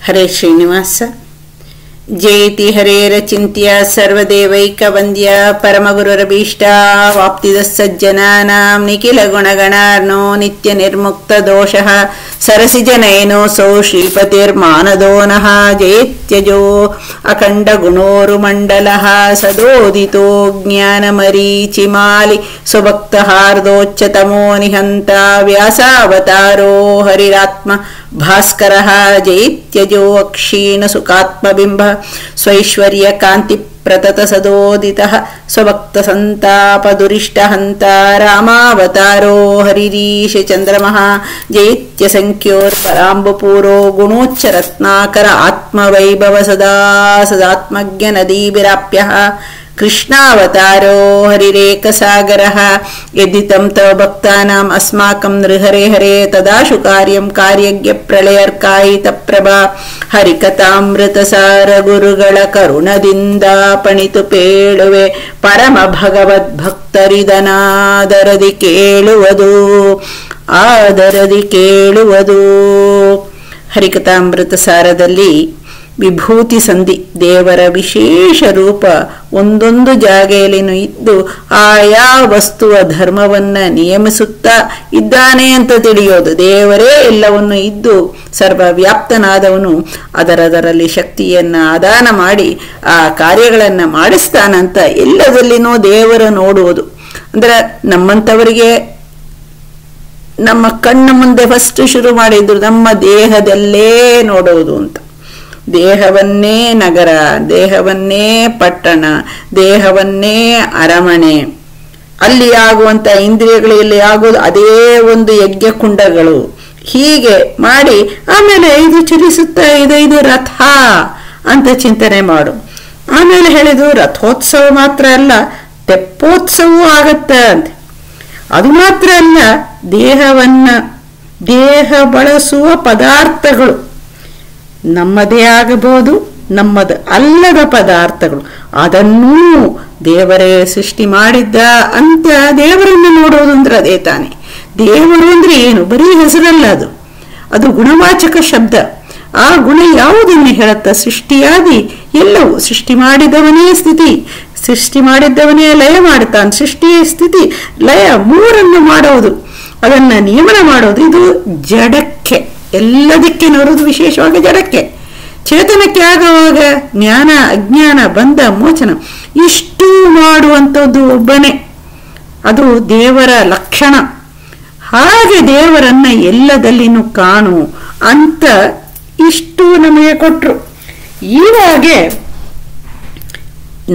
ಹರೇ ಶ್ರೀನಿವಾಸ. ಜಯತಿ ಹರೇರಚಿಂತ್ಯ ಸರ್ವದೇವೈಕವಂದ್ಯ ಪರಮಗುರುರಭೀಷ್ಟ ವಾಪ್ತಿದ ಸಜ್ಜನಾನಾಂ ನಿಖಿಲ ಗುಣಗಣಾರ್ನೋ ನಿತ್ಯ ನಿರ್ಮುಕ್ತ ದೋಷಃ ಸರಸಿಜನಯನೋऽಸೌ ಶ್ರೀಪತಿರ್ಮಾನದೋ ನಃ ಜಯತ್ಯಜೋ ಅಖಂಡ ಗುಣೋರುಮಂಡಲಃ ಸದೋದಿತೋ ಜ್ಞಾನಮರೀಚಿಮಾಲಿ ಸ್ವಭಕ್ತಹಾರ್ದೋಚ್ಚತಮೋ ನಿಹಂತ ವ್ಯಾಸಾವತಾರೋ ಹರಿರಾತ್ಮ ಭಾಸ್ಕರಃ ಜಯತ್ಯಜೋ ಅಕ್ಷೀಣ ಸುಖಾತ್ಮಬಿಂಬ ಸ್ವೈಶ್ವರ್ಯ ಕಾಂತಿ ಪ್ರತತ ಸದೋದಿತಃ ಸ್ವಭಕ್ತ ಸಂತಾಪ ದುರಿಷ್ಟ ಹಂತ ರಾಮಾವತಾರೋ ಹರಿರೀಶ ಚಂದ್ರಮಃ ಜೈತ್ಯ ಸಂಖ್ಯೋರ್ಪರಾಂಬಪೂರೋ ಗುಣೋಚ್ಚ ರತ್ನಾಕರ ಆತ್ಮವೈಭವ ಸದಾ ಸದಾತ್ಮಜ್ಞ ನದೀಭಿರಾಪ್ಯಃ ಕೃಷ್ಣಾವತಾರೋ ಹರಿರೇಕಸಾಗರಃ ಯದಿತಂ ತವ ಭಕ್ತಾನಾಂ ಅಸ್ಮಾಕಂ ನೃಹರೆ ಹರೇ ತದಾಶು ಕಾರ್ಯಂ ಕಾರ್ಯಜ್ಞ ಪ್ರಳಯರ್ಕಾಯಿತ ಪ್ರಭಾ ಹರಿಕಥಾಮೃತ ಸಾರ ಗುರುಗಳ ಕರುಣದಿಂದ ಪಣಿತು ಪೇಳುವೆ ಪರಮ ಭಗವದ್ ಭಕ್ತರಿದನಾದರದಿ ಕೇಳುವುದು ಆದರದಿ ಕೇಳುವುದು. ಹರಿಕಥಾಮೃತ ಸಾರದಲ್ಲಿ ವಿಭೂತಿ ಸಂಧಿ ದೇವರ ವಿಶೇಷ ರೂಪ ಒಂದೊಂದು ಜಾಗೆಯಲ್ಲಿನೂ ಇದ್ದು ಆಯಾ ವಸ್ತುವ ಧರ್ಮವನ್ನ ನಿಯಮಿಸುತ್ತಾ ಇದ್ದಾನೆ ಅಂತ ತಿಳಿಯೋದು. ದೇವರೇ ಎಲ್ಲವನ್ನು ಇದ್ದು ಸರ್ವವ್ಯಾಪ್ತನಾದವನು ಅದರದರಲ್ಲಿ ಶಕ್ತಿಯನ್ನ ಆದಾನ ಮಾಡಿ ಆ ಕಾರ್ಯಗಳನ್ನ ಮಾಡಿಸ್ತಾನಂತ ಎಲ್ಲದಲ್ಲಿನೂ ದೇವರ ನೋಡುವುದು. ಅಂದ್ರೆ ನಮ್ಮಂಥವರಿಗೆ ನಮ್ಮ ಕಣ್ಣ ಮುಂದೆ ಫಸ್ಟ್ ಶುರು ಮಾಡಿದ್ರು ನಮ್ಮ ದೇಹದಲ್ಲೇ ನೋಡುವುದು ಅಂತ. ದೇಹವನ್ನೇ ನಗರ, ದೇಹವನ್ನೇ ಪಟ್ಟಣ, ದೇಹವನ್ನೇ ಅರಮನೆ, ಅಲ್ಲಿ ಆಗುವಂತ ಇಂದ್ರಿಯಗಳಲ್ಲಿ ಆಗೋದು ಅದೇ ಒಂದು ಯಜ್ಞ ಕುಂಡಗಳು. ಹೀಗೆ ಮಾಡಿ ಆಮೇಲೆ ಇದು ಚಲಿಸುತ್ತಾ ಇದು ರಥ ಅಂತ ಚಿಂತನೆ ಮಾಡು. ಆಮೇಲೆ ಹೇಳಿದು ರಥೋತ್ಸವ ಮಾತ್ರ ಅಲ್ಲ, ತೆಪ್ಪೋತ್ಸವವೂ ಆಗತ್ತ ಅಂತ. ಅದು ಮಾತ್ರ ಅಲ್ಲ, ದೇಹ ಬಳಸುವ ಪದಾರ್ಥಗಳು ನಮ್ಮದೇ ಆಗಬಹುದು, ನಮ್ಮದು ಅಲ್ಲದ ಪದಾರ್ಥಗಳು ಅದನ್ನೂ ದೇವರೇ ಸೃಷ್ಟಿ ಮಾಡಿದ್ದ ಅಂತ ದೇವರನ್ನು ನೋಡೋದು ಅಂದ್ರೆ ಅದೇ ತಾನೆ. ದೇವರು ಅಂದ್ರೆ ಏನು? ಬರೀ ಹೆಸರಲ್ಲ, ಅದು ಗುಣವಾಚಕ ಶಬ್ದ. ಆ ಗುಣ ಯಾವುದನ್ನು ಹೇಳುತ್ತಾ? ಸೃಷ್ಟಿಯಾದಿ ಎಲ್ಲವೂ ಸೃಷ್ಟಿ ಮಾಡಿದವನೇ ಸ್ಥಿತಿ, ಸೃಷ್ಟಿ ಮಾಡಿದ್ದವನೇ ಲಯ ಮಾಡುತ್ತಾನೆ. ಸೃಷ್ಟಿ ಸ್ಥಿತಿ ಲಯ ಮೂರನ್ನು ಮಾಡೋದು, ಅದನ್ನ ನಿಯಮನ ಮಾಡೋದು. ಇದು ಜಡಕ್ಕೆ, ಎಲ್ಲದಕ್ಕೆ ನೋಡೋದು, ವಿಶೇಷವಾಗಿ ಜಡಕ್ಕೆ. ಚೇತನಕ್ಕೆ ಆಗುವಾಗ ಜ್ಞಾನ ಅಜ್ಞಾನ ಬಂಧ ಮೋಚನ ಇಷ್ಟು ಮಾಡುವಂಥದ್ದು ಒಬ್ಬನೇ. ಅದು ದೇವರ ಲಕ್ಷಣ. ಹಾಗೆ ದೇವರನ್ನ ಎಲ್ಲದಲ್ಲಿನೂ ಕಾಣು ಅಂತ ಇಷ್ಟು ನಮಗೆ ಕೊಟ್ರು. ಈವಾಗೆ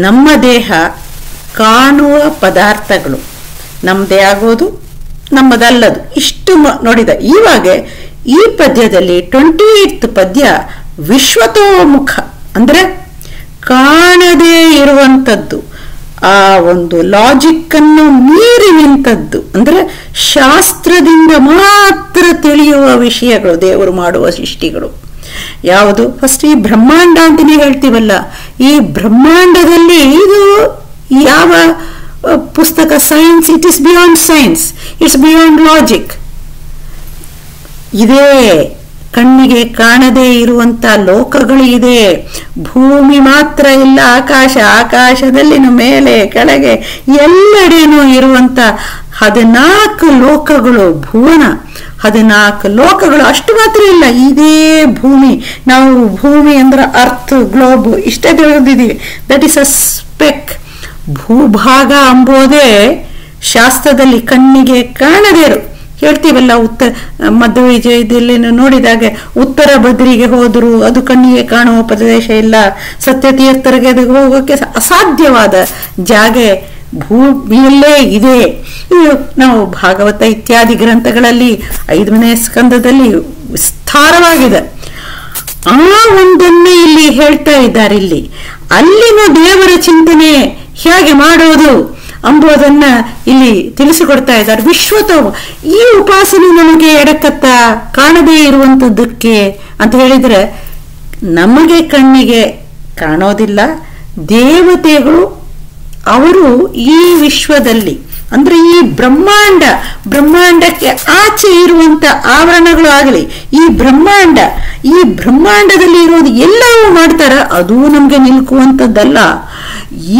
ನಮ್ಮ ದೇಹ ಕಾಣುವ ಪದಾರ್ಥಗಳು ನಮ್ಮದೇ ಆಗೋದು, ನಮ್ಮದಲ್ಲದು ಇಷ್ಟು ನೋಡಿದ. ಇವಾಗ ಈ ಪದ್ಯದಲ್ಲಿ 28th ಪದ್ಯ ವಿಶ್ವತೋಮುಖ ಅಂದ್ರೆ ಕಾಣದೇ ಇರುವಂಥದ್ದು, ಆ ಒಂದು ಲಾಜಿಕ್ ಅನ್ನು ಮೀರಿ ನಿಂತದ್ದು, ಅಂದ್ರೆ ಶಾಸ್ತ್ರದಿಂದ ಮಾತ್ರ ತಿಳಿಯುವ ವಿಷಯಗಳು ದೇವರು ಮಾಡುವ ಸೃಷ್ಟಿಗಳು. ಯಾವುದು? ಫಸ್ಟ್ ಈ ಬ್ರಹ್ಮಾಂಡ ಅಂತಾನೆ ಹೇಳ್ತೀವಲ್ಲ, ಈ ಬ್ರಹ್ಮಾಂಡದಲ್ಲಿ ಇದು ಯಾವ ಪುಸ್ತಕ? Science. It is beyond science, it's beyond logic. ಇದೇ ಕಣ್ಣಿಗೆ ಕಾಣದೇ ಇರುವಂತ ಲೋಕಗಳು ಇದೆ. ಭೂಮಿ ಮಾತ್ರ ಇಲ್ಲ, ಆಕಾಶ, ಆಕಾಶದಲ್ಲಿನ ಮೇಲೆ ಕೆಳಗೆ ಎಲ್ಲೆಡೆನೂ ಇರುವಂತ 14 ಲೋಕಗಳು, ಭುವನ 14 ಲೋಕಗಳು. ಅಷ್ಟು ಮಾತ್ರ ಇಲ್ಲ, ಇದೇ ಭೂಮಿ. ನಾವು ಭೂಮಿ ಅಂದ್ರೆ ಅರ್ತ್, ಗ್ಲೋಬ್ ಇಷ್ಟೇ ತಿಳಿದಿದ್ದೀವಿ. That is a speck. ಭೂಭಾಗ ಎಂಬುದೇ ಶಾಸ್ತ್ರದಲ್ಲಿ ಕಣ್ಣಿಗೆ ಕಾಣದೇ ಇರು. ಹೇಳ್ತೀವಲ್ಲ, ಮಧ್ಯ ವಿಜಯದಲ್ಲಿ ನೋಡಿದಾಗ ಉತ್ತರ ಬದ್ರಿಗೆ ಹೋದ್ರು ಅದು ಕಣ್ಣಿಗೆ ಕಾಣುವ ಪ್ರದೇಶ ಇಲ್ಲ, ಸತ್ಯತೀರ್ಥರಿಗೆ ಹೋಗೋಕೆ ಅಸಾಧ್ಯವಾದ ಜಾಗ ಭೂಮಿಯಲ್ಲೇ ಇದೆ. ನಾವು ಭಾಗವತ ಇತ್ಯಾದಿ ಗ್ರಂಥಗಳಲ್ಲಿ 5ನೇ ಸ್ಕಂದದಲ್ಲಿ ವಿಸ್ತಾರವಾಗಿದೆ. ಆ ಒಂದನ್ನೇ ಇಲ್ಲಿ ಹೇಳ್ತಾ ಇದ್ದಾರೆ. ಇಲ್ಲಿ ಅಲ್ಲಿನ ದೇವರ ಚಿಂತನೆ ಹೇಗೆ ಮಾಡೋದು ಅಂಬುದನ್ನ ಇಲ್ಲಿ ತಿಳಿಸಿಕೊಡ್ತಾ ಇದ್ದಾರೆ. ವಿಶ್ವತೋ ಈ ಉಪಾಸನೆ ನಮಗೆ ಎಡಕತ್ತ ಕಾಣದೇ ಇರುವಂತದ್ದಕ್ಕೆ ಅಂತ ಹೇಳಿದ್ರೆ, ನಮಗೆ ಕಣ್ಣಿಗೆ ಕಾಣೋದಿಲ್ಲ. ದೇವತೆಗಳು ಅವರು ಈ ವಿಶ್ವದಲ್ಲಿ ಅಂದ್ರೆ ಈ ಬ್ರಹ್ಮಾಂಡಕ್ಕೆ ಆಚೆ ಇರುವಂತ ಆವರಣಗಳು ಆಗಲಿ, ಈ ಬ್ರಹ್ಮಾಂಡದಲ್ಲಿ ಇರೋದು ಎಲ್ಲವೂ ಮಾಡ್ತಾರ, ಅದು ನಮ್ಗೆ ನಿಲ್ಕುವಂಥದ್ದಲ್ಲ.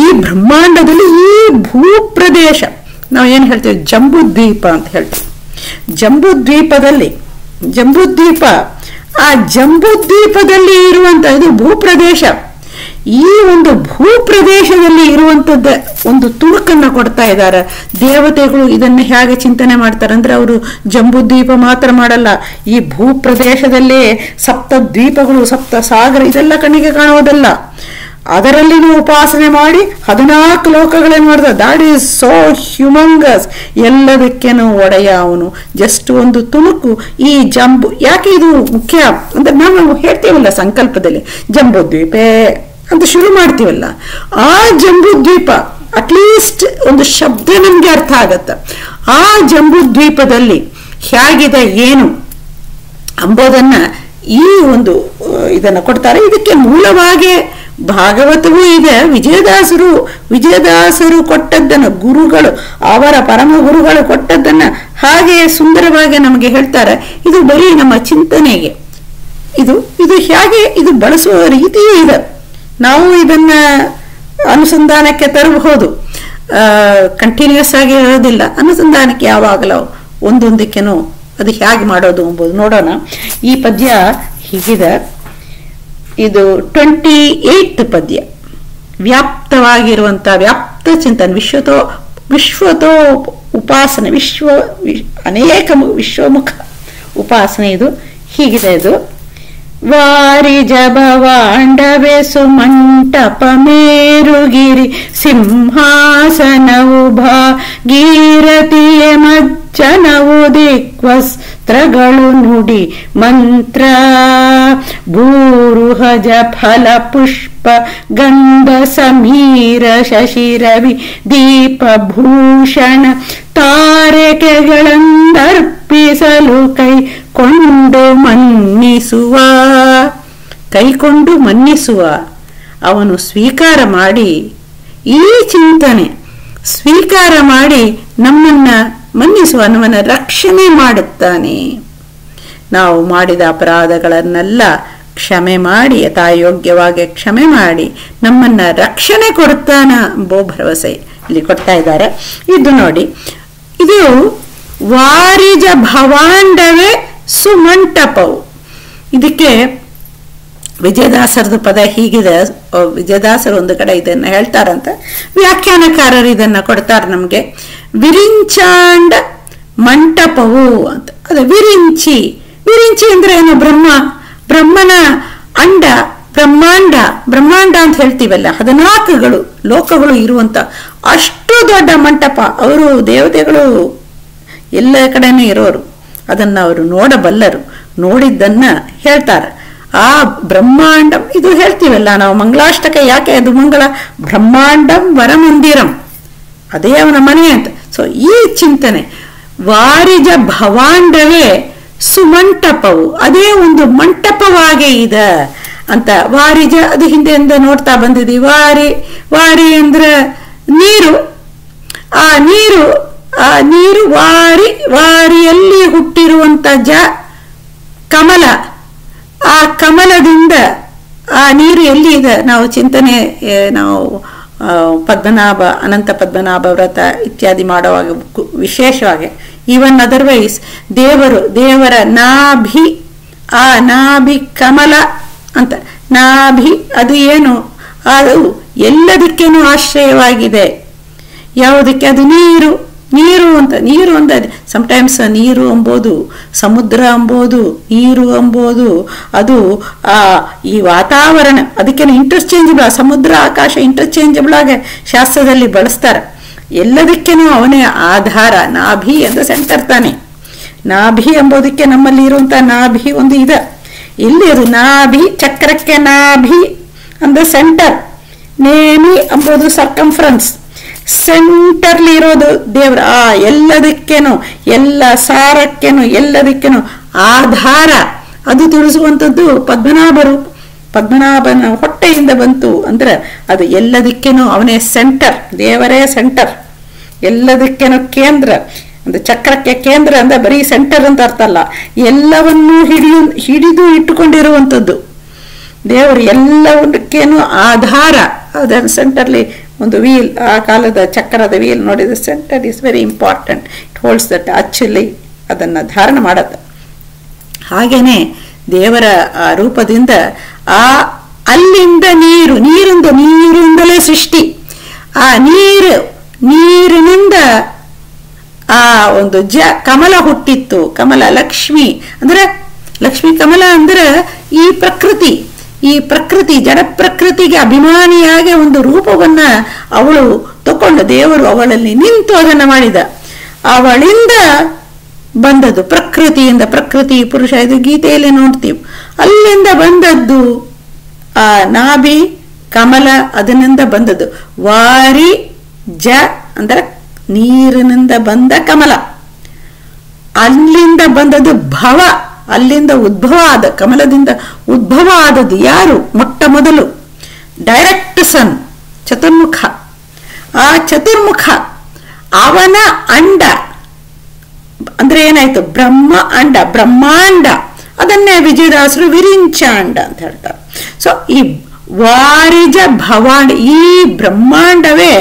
ಈ ಬ್ರಹ್ಮಾಂಡದಲ್ಲಿ ಈ ಭೂಪ್ರದೇಶ ನಾವು ಏನ್ ಹೇಳ್ತೀವಿ, ಜಂಬೂದ್ವೀಪ ಅಂತ ಹೇಳ್ತೀವಿ. ಜಂಬೂದ್ವೀಪ ಆ ಜಂಬೂದ್ವೀಪದಲ್ಲಿ ಇರುವಂತ ಇದು ಭೂಪ್ರದೇಶ. ಈ ಒಂದು ಭೂಪ್ರದೇಶದಲ್ಲಿ ಇರುವಂತದ್ದ ಒಂದು ತುಣುಕನ್ನ ಕೊಡ್ತಾ ಇದ್ದಾರೆ ದೇವತೆಗಳು. ಇದನ್ನ ಹೇಗೆ ಚಿಂತನೆ ಮಾಡ್ತಾರೆ ಅಂದ್ರೆ, ಅವರು ಜಂಬೂದ್ವೀಪ ಮಾತ್ರ ಮಾಡಲ್ಲ, ಈ ಭೂಪ್ರದೇಶದಲ್ಲೇ ಸಪ್ತ ದ್ವೀಪಗಳು, ಸಪ್ತ ಸಾಗರ ಇದೆಲ್ಲ ಕಣ್ಣಿಗೆ ಕಾಣುವುದಲ್ಲ, ಅದರಲ್ಲಿನೂ ಉಪಾಸನೆ ಮಾಡಿ 14 ಲೋಕಗಳೇನು ಮಾಡ್ದ. That is so ಹ್ಯೂಮಂಗಸ್. ಎಲ್ಲದಕ್ಕೇನು ಒಡೆಯ ಅವನು. ಜಸ್ಟ್ ಒಂದು ತುಣುಕು ಈ ಯಾಕೆ ಇದು ಮುಖ್ಯ ಅಂದ್ರೆ, ನಾವು ಹೇಳ್ತೀವಲ್ಲ ಸಂಕಲ್ಪದಲ್ಲಿ ಜಂಬೂದ್ವೀಪೆ ಅಂತ ಶುರು ಮಾಡ್ತೀವಲ್ಲ, ಆ ಜಂಬೂದ್ವೀಪ ಅಟ್ಲೀಸ್ಟ್ ಒಂದು ಶಬ್ದ ನಮ್ಗೆ ಅರ್ಥ ಆಗತ್ತ. ಆ ಜಂಬೂದ್ವೀಪದಲ್ಲಿ ಹೇಗಿದೆ ಏನು ಅಂಬೋದನ್ನ ಈ ಒಂದು ಇದನ್ನ ಕೊಡ್ತಾರೆ. ಇದಕ್ಕೆ ಮೂಲವಾಗಿ ಭಾಗವತವೂ ಇದೆ. ವಿಜಯದಾಸರು ಕೊಟ್ಟದ್ದನ್ನು, ಗುರುಗಳು ಅವರ ಪರಮ ಗುರುಗಳು ಕೊಟ್ಟದ್ದನ್ನ ಹಾಗೆ ಸುಂದರವಾಗಿ ನಮಗೆ ಹೇಳ್ತಾರೆ. ಇದು ಬರೀ ನಮ್ಮ ಚಿಂತನೆಗೆ, ಇದು ಹೇಗೆ ಇದು ಬಳಸುವ ರೀತಿಯೂ ಇದೆ. ನಾವು ಇದನ್ನ ಅನುಸಂಧಾನಕ್ಕೆ ತರಬಹುದು, ಕಂಟಿನ್ಯೂಸ್ ಆಗಿ ಇರೋದಿಲ್ಲ. ಅನುಸಂಧಾನಕ್ಕೆ ಯಾವಾಗಲೂ ಒಂದೊಂದಕ್ಕೇನು ಅದು ಹೇಗೆ ಮಾಡೋದು ಎಂಬುದು ನೋಡೋಣ. ಈ ಪದ್ಯ ಹೀಗಿದೆ. ಇದು 28th ಪದ್ಯ. ವ್ಯಾಪ್ತವಾಗಿರುವಂತಹ ವ್ಯಾಪ್ತ ಚಿಂತನೆ, ವಿಶ್ವತೋ ಉಪಾಸನೆ, ಅನೇಕ ವಿಶ್ವಮುಖ ಉಪಾಸನೆ. ಇದು ಹೀಗಿದೆ. ಇದು ವಾರಿಜ ಭವಾಂಡವೆ ಸುಮಂಟಪ ಮೇರುಗಿರಿ ಸಿಂಹಾಸನವು ಭಾಗೀರಥಿಯ ಮಜ್ಜನವು ದಿಕ್ವಸ್ತ್ರಗಳು ನುಡಿ ಮಂತ್ರ ಭೂರುಹಜ ಫಲ ಪುಷ್ಪ ಗಂಧ ಸಮೀರ ಶಶಿರವಿ ದೀಪ ಭೂಷಣ ತಾರಕೆಗಳನ್ನರ್ಪಿಸಲು ಕೈಕೊಂಡು ಮನ್ನಿಸುವ ಅವನು ಸ್ವೀಕಾರ ಮಾಡಿ, ಈ ಚಿಂತನೆ ಸ್ವೀಕಾರ ಮಾಡಿ ನಮ್ಮನ್ನ ಮನ್ನಿಸುವ, ನಮ್ಮನ್ನ ರಕ್ಷಣೆ ಮಾಡುತ್ತಾನೆ. ನಾವು ಮಾಡಿದ ಅಪರಾಧಗಳನ್ನೆಲ್ಲ ಕ್ಷಮೆ ಮಾಡಿ, ಯಥಾಯೋಗ್ಯವಾಗಿ ಕ್ಷಮೆ ಮಾಡಿ ನಮ್ಮನ್ನ ರಕ್ಷಣೆ ಕೊಡ್ತಾನ ಎಂಬೋ ಭರವಸೆ ಇಲ್ಲಿ ಕೊಡ್ತಾ ಇದ್ದಾರೆ. ಇದು ನೋಡಿ, ಇದು ವಾರಿಜ ಭವಾಂಡವೇ ಸುಮಂಟಪವು. ಇದಕ್ಕೆ ವಿಜಯದಾಸರದ ಪದ ಹೀಗಿದೆ. ವಿಜಯದಾಸರು ಒಂದು ಕಡೆ ಇದನ್ನ ಹೇಳ್ತಾರಂತ, ವ್ಯಾಖ್ಯಾನಕಾರರು ಇದನ್ನ ಕೊಡ್ತಾರೆ ನಮ್ಗೆ. ವಿರಿಂಚಾಂಡ ಮಂಟಪವು ಅಂತ. ಅದು ವಿರಿಂಚಿ ಅಂದ್ರೆ ಏನು? ಬ್ರಹ್ಮನ ಅಂಡ, ಬ್ರಹ್ಮಾಂಡ ಅಂತ ಹೇಳ್ತೀವಲ್ಲ, 14 ಲೋಕಗಳು ಇರುವಂತ ಅಷ್ಟು ದೊಡ್ಡ ಮಂಟಪ. ಅವರು ದೇವತೆಗಳು ಎಲ್ಲ ಕಡೆನೂ ಇರೋರು, ಅದನ್ನ ಅವರು ನೋಡಬಲ್ಲರು. ನೋಡಿದ್ದನ್ನ ಹೇಳ್ತಾರೆ. ಆ ಬ್ರಹ್ಮಾಂಡ ಇದು ಹೇಳ್ತೀವಲ್ಲ ನಾವು ಮಂಗಳಾಷ್ಟಕ, ಯಾಕೆ ಅದು ಮಂಗಳ? ಬ್ರಹ್ಮಾಂಡಂ ವರಮಂದಿರಂ, ಅದೇ ಅವನ ಮನೆ ಅಂತ. ಸೊ ಈ ಚಿಂತನೆ ವಾರಿಜ ಭವಾಂಡವೇ ಸುಮಂಟಪವು, ಅದೇ ಒಂದು ಮಂಟಪವಾಗೇ ಇದೆ ಅಂತ. ವಾರಿಜ ಅದು ಹಿಂದೆಯಿಂದ ನೋಡ್ತಾ ಬಂದಿದ್ದೀವಿ. ವಾರಿ ಅಂದ್ರೆ ನೀರು. ಆ ನೀರು ವಾರಿಯಲ್ಲಿ ಹುಟ್ಟಿರುವಂತ ಕಮಲ. ಆ ಕಮಲದಿಂದ ಆ ನೀರು ಎಲ್ಲಿ ಇದೆ? ನಾವು ಚಿಂತನೆ, ನಾವು ಪದ್ಮನಾಭ, ಅನಂತ ಪದ್ಮನಾಭ ವ್ರತ ಇತ್ಯಾದಿ ಮಾಡುವಾಗ ವಿಶೇಷವಾಗಿ, ಈವನ್ ಅದರ್ವೈಸ್ ದೇವರ ನಾಭಿ, ಆ ನಾಭಿ ಕಮಲ ಅಂತ. ನಾಭಿ ಅದು ಏನು? ಅದು ಎಲ್ಲದಕ್ಕೇನು ಆಶ್ರಯವಾಗಿದೆ. ಯಾವುದಕ್ಕೆ? ಅದು ನೀರು ಅಂತ. ನೀರು ಅಂದರೆ ಸಮಟೈಮ್ಸ್ ನೀರು ಎಂಬುದು, ಸಮುದ್ರ ಎಂಬುದು, ನೀರು ಎಂಬುದು ಅದು ಈ ವಾತಾವರಣ, ಅದಕ್ಕೇನು ಇಂಟರ್ಚೇಂಜಬಲ್. ಸಮುದ್ರ ಆಕಾಶ ಇಂಟರ್ಚೇಂಜಬಲ್ ಆಗಿ ಶಾಸ್ತ್ರದಲ್ಲಿ ಬಳಸ್ತಾರೆ. ಎಲ್ಲದಕ್ಕೇನು ಅವನೇ ಆಧಾರ. ನಾಭಿ ಅಂದ್ರೆ ಸೆಂಟರ್ ತಾನೆ. ನಾಭಿ ಎಂಬುದಕ್ಕೆ ನಮ್ಮಲ್ಲಿ ಇರುವಂತ ನಾಭಿ ಒಂದು ಇದೆ. ಇಲ್ಲಿ ಅದು ನಾಭಿ, ಚಕ್ರಕ್ಕೆ ನಾಭಿ ಅಂದ್ರೆ ಸೆಂಟರ್. ನೇಮಿ ಎಂಬುದು ಸರ್ಕಂಫರೆನ್ಸ್. ಸೆಂಟರ್ಲಿ ಇರೋದು ದೇವರ. ಎಲ್ಲದಕ್ಕೇನು, ಎಲ್ಲ ಸಾರಕ್ಕೇನು, ಎಲ್ಲದಕ್ಕೇನು ಆಧಾರ. ಅದು ತಿಳಿಸುವಂಥದ್ದು ಪದ್ಮನಾಭನ ಹೊಟ್ಟೆಯಿಂದ ಬಂತು ಅಂದ್ರೆ ಅದು ಎಲ್ಲದಕ್ಕೇನು ಅವನೇ ಸೆಂಟರ್. ದೇವರೇ ಸೆಂಟರ್. ಎಲ್ಲದಕ್ಕೇನೋ ಕೇಂದ್ರ, ಒಂದು ಚಕ್ರಕ್ಕೆ ಕೇಂದ್ರ ಅಂದ್ರೆ ಬರೀ ಸೆಂಟರ್ ಅಂತ ಅರ್ಥ ಅಲ್ಲ, ಎಲ್ಲವನ್ನೂ ಹಿಡಿದು ಇಟ್ಟುಕೊಂಡಿರುವಂಥದ್ದು ದೇವರು. ಎಲ್ಲವನ್ನಕ್ಕೇನು ಆಧಾರ, ಅದರ ಸೆಂಟರ್ಲಿ ಒಂದು ವೀಲ್, ಆ ಕಾಲದ ಚಕ್ರದ ವೀಲ್ ನೋಡಿದ centre is very important. It holds that, actually ಅದನ್ನು ಧಾರಣ ಮಾಡತ್ತೆ. ಹಾಗೇನೆ ದೇವರ ಆ ರೂಪದಿಂದ ಅಲ್ಲಿಂದ ನೀರಿಂದಲೇ ಸೃಷ್ಟಿ. ಆ ನೀರಿನಿಂದ ಆ ಒಂದು ಕಮಲ ಹುಟ್ಟಿತ್ತು. ಕಮಲ ಲಕ್ಷ್ಮಿ ಅಂದ್ರೆ, ಲಕ್ಷ್ಮಿ ಕಮಲ ಅಂದ್ರೆ ಈ ಪ್ರಕೃತಿ ಜಡ ಪ್ರಕೃತಿಗೆ ಅಭಿಮಾನಿಯಾಗಿ ಒಂದು ರೂಪವನ್ನ ಅವಳು ತಕೊಂಡು ದೇವರು ಅವಳಲ್ಲಿ ನಿಂತು ಅದನ್ನ ಮಾಡಿದ. ಅವಳಿಂದ ಬಂದದ್ದು ಪ್ರಕೃತಿಯಿಂದ, ಪ್ರಕೃತಿ ಪುರುಷ, ಇದು ಗೀತೆಯಲ್ಲಿ ನೋಡ್ತೀವಿ. ಅಲ್ಲಿಂದ ಬಂದದ್ದು ಆ ನಾಭಿ ಕಮಲ, ಅದನ್ನಿಂದ ಬಂದದ್ದು ವಾರಿ ಅಂದ್ರೆ ನೀರಿನಿಂದ ಬಂದ ಕಮಲ. ಅಲ್ಲಿಂದ ಬಂದದ್ದು ಭವ, ಅಲ್ಲಿಂದ ಉದ್ಭವ ಆದ, ಕಮಲದಿಂದ ಉದ್ಭವ ಆದದ್ದು ಯಾರು? ಮೊಟ್ಟ ಮೊದಲು ಡೈರೆಕ್ಟ್ ಸನ್ ಚತುರ್ಮುಖ. ಆ ಚತುರ್ಮುಖ ಅವನ ಅಂಡ ಅಂದ್ರೆ ಏನಾಯ್ತು? ಬ್ರಹ್ಮಾಂಡ. ಅದನ್ನೇ ವಿಜಯದಾಸರು ವಿರಿಂಚಾಂಡ ಅಂತ ಹೇಳ್ತಾರೆ. ಸೊ ಈ ವಾರಿಜ ಭವಾಂಡ, ಈ ಬ್ರಹ್ಮಾಂಡವೇ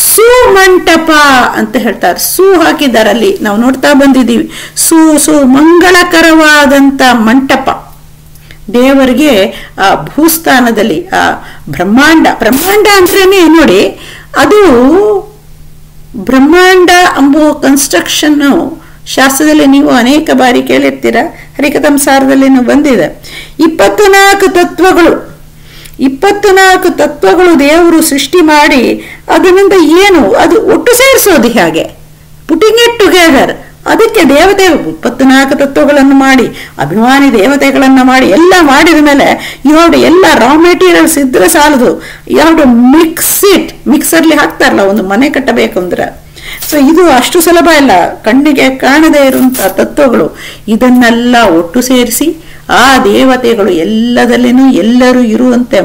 ಸುಮಂಟಪ ಅಂತ ಹೇಳ್ತಾರೆ. ಸು ಹಾಕಿದಾರಲ್ಲಿ ನಾವು ನೋಡ್ತಾ ಬಂದಿದ್ದೀವಿ. ಮಂಗಳಕರವಾದಂತ ಮಂಟಪ ದೇವರಿಗೆ ಆ ಭೂಸ್ಥಾನದಲ್ಲಿ. ಆ ಬ್ರಹ್ಮಾಂಡ ಅಂದ್ರೇನೆ ನೋಡಿ, ಅದು ಬ್ರಹ್ಮಾಂಡ ಎಂಬುವ ಕನ್ಸ್ಟ್ರಕ್ಷನ್ ಶಾಸ್ತ್ರದಲ್ಲಿ ನೀವು ಅನೇಕ ಬಾರಿ ಕೇಳಿರ್ತೀರ. ಹರಿಕಥಂಸಾರದಲ್ಲಿ ಬಂದಿದೆ. 24 ತತ್ವಗಳು ದೇವರು ಸೃಷ್ಟಿ ಮಾಡಿ ಅದರಿಂದ ಏನು ಅದು ಒಟ್ಟು ಸೇರಿಸೋದು ಹೇಗೆ? Putting it together. ಅದಕ್ಕೆ ದೇವತೆ 24 ತತ್ವಗಳನ್ನು ಮಾಡಿ, ಅಭಿಮಾನಿ ದೇವತೆಗಳನ್ನ ಮಾಡಿ, ಎಲ್ಲ ಮಾಡಿದ ಮೇಲೆ ಇವಾಗ ಎಲ್ಲ ರಾ ಮೆಟೀರಿಯಲ್ಸ್ ಇದ್ರೆ ಸಾಲದು. ಯಾವ್ದು ಮಿಕ್ಸರ್ಲಿ ಹಾಕ್ತಾರಲ್ಲ ಒಂದು ಮನೆ ಕಟ್ಟಬೇಕಂದ್ರೆ. ಸೊ ಇದು ಅಷ್ಟು ಸುಲಭ ಇಲ್ಲ, ಕಣ್ಣಿಗೆ ಕಾಣದೇ ಇರುವಂತಹ ತತ್ವಗಳು. ಇದನ್ನೆಲ್ಲ ಒಟ್ಟು ಸೇರಿಸಿ ಆ ದೇವತೆಗಳು ಎಲ್ಲದಲ್ಲಿನೂ ಎಲ್ಲರೂ ಇರುವಂತೆ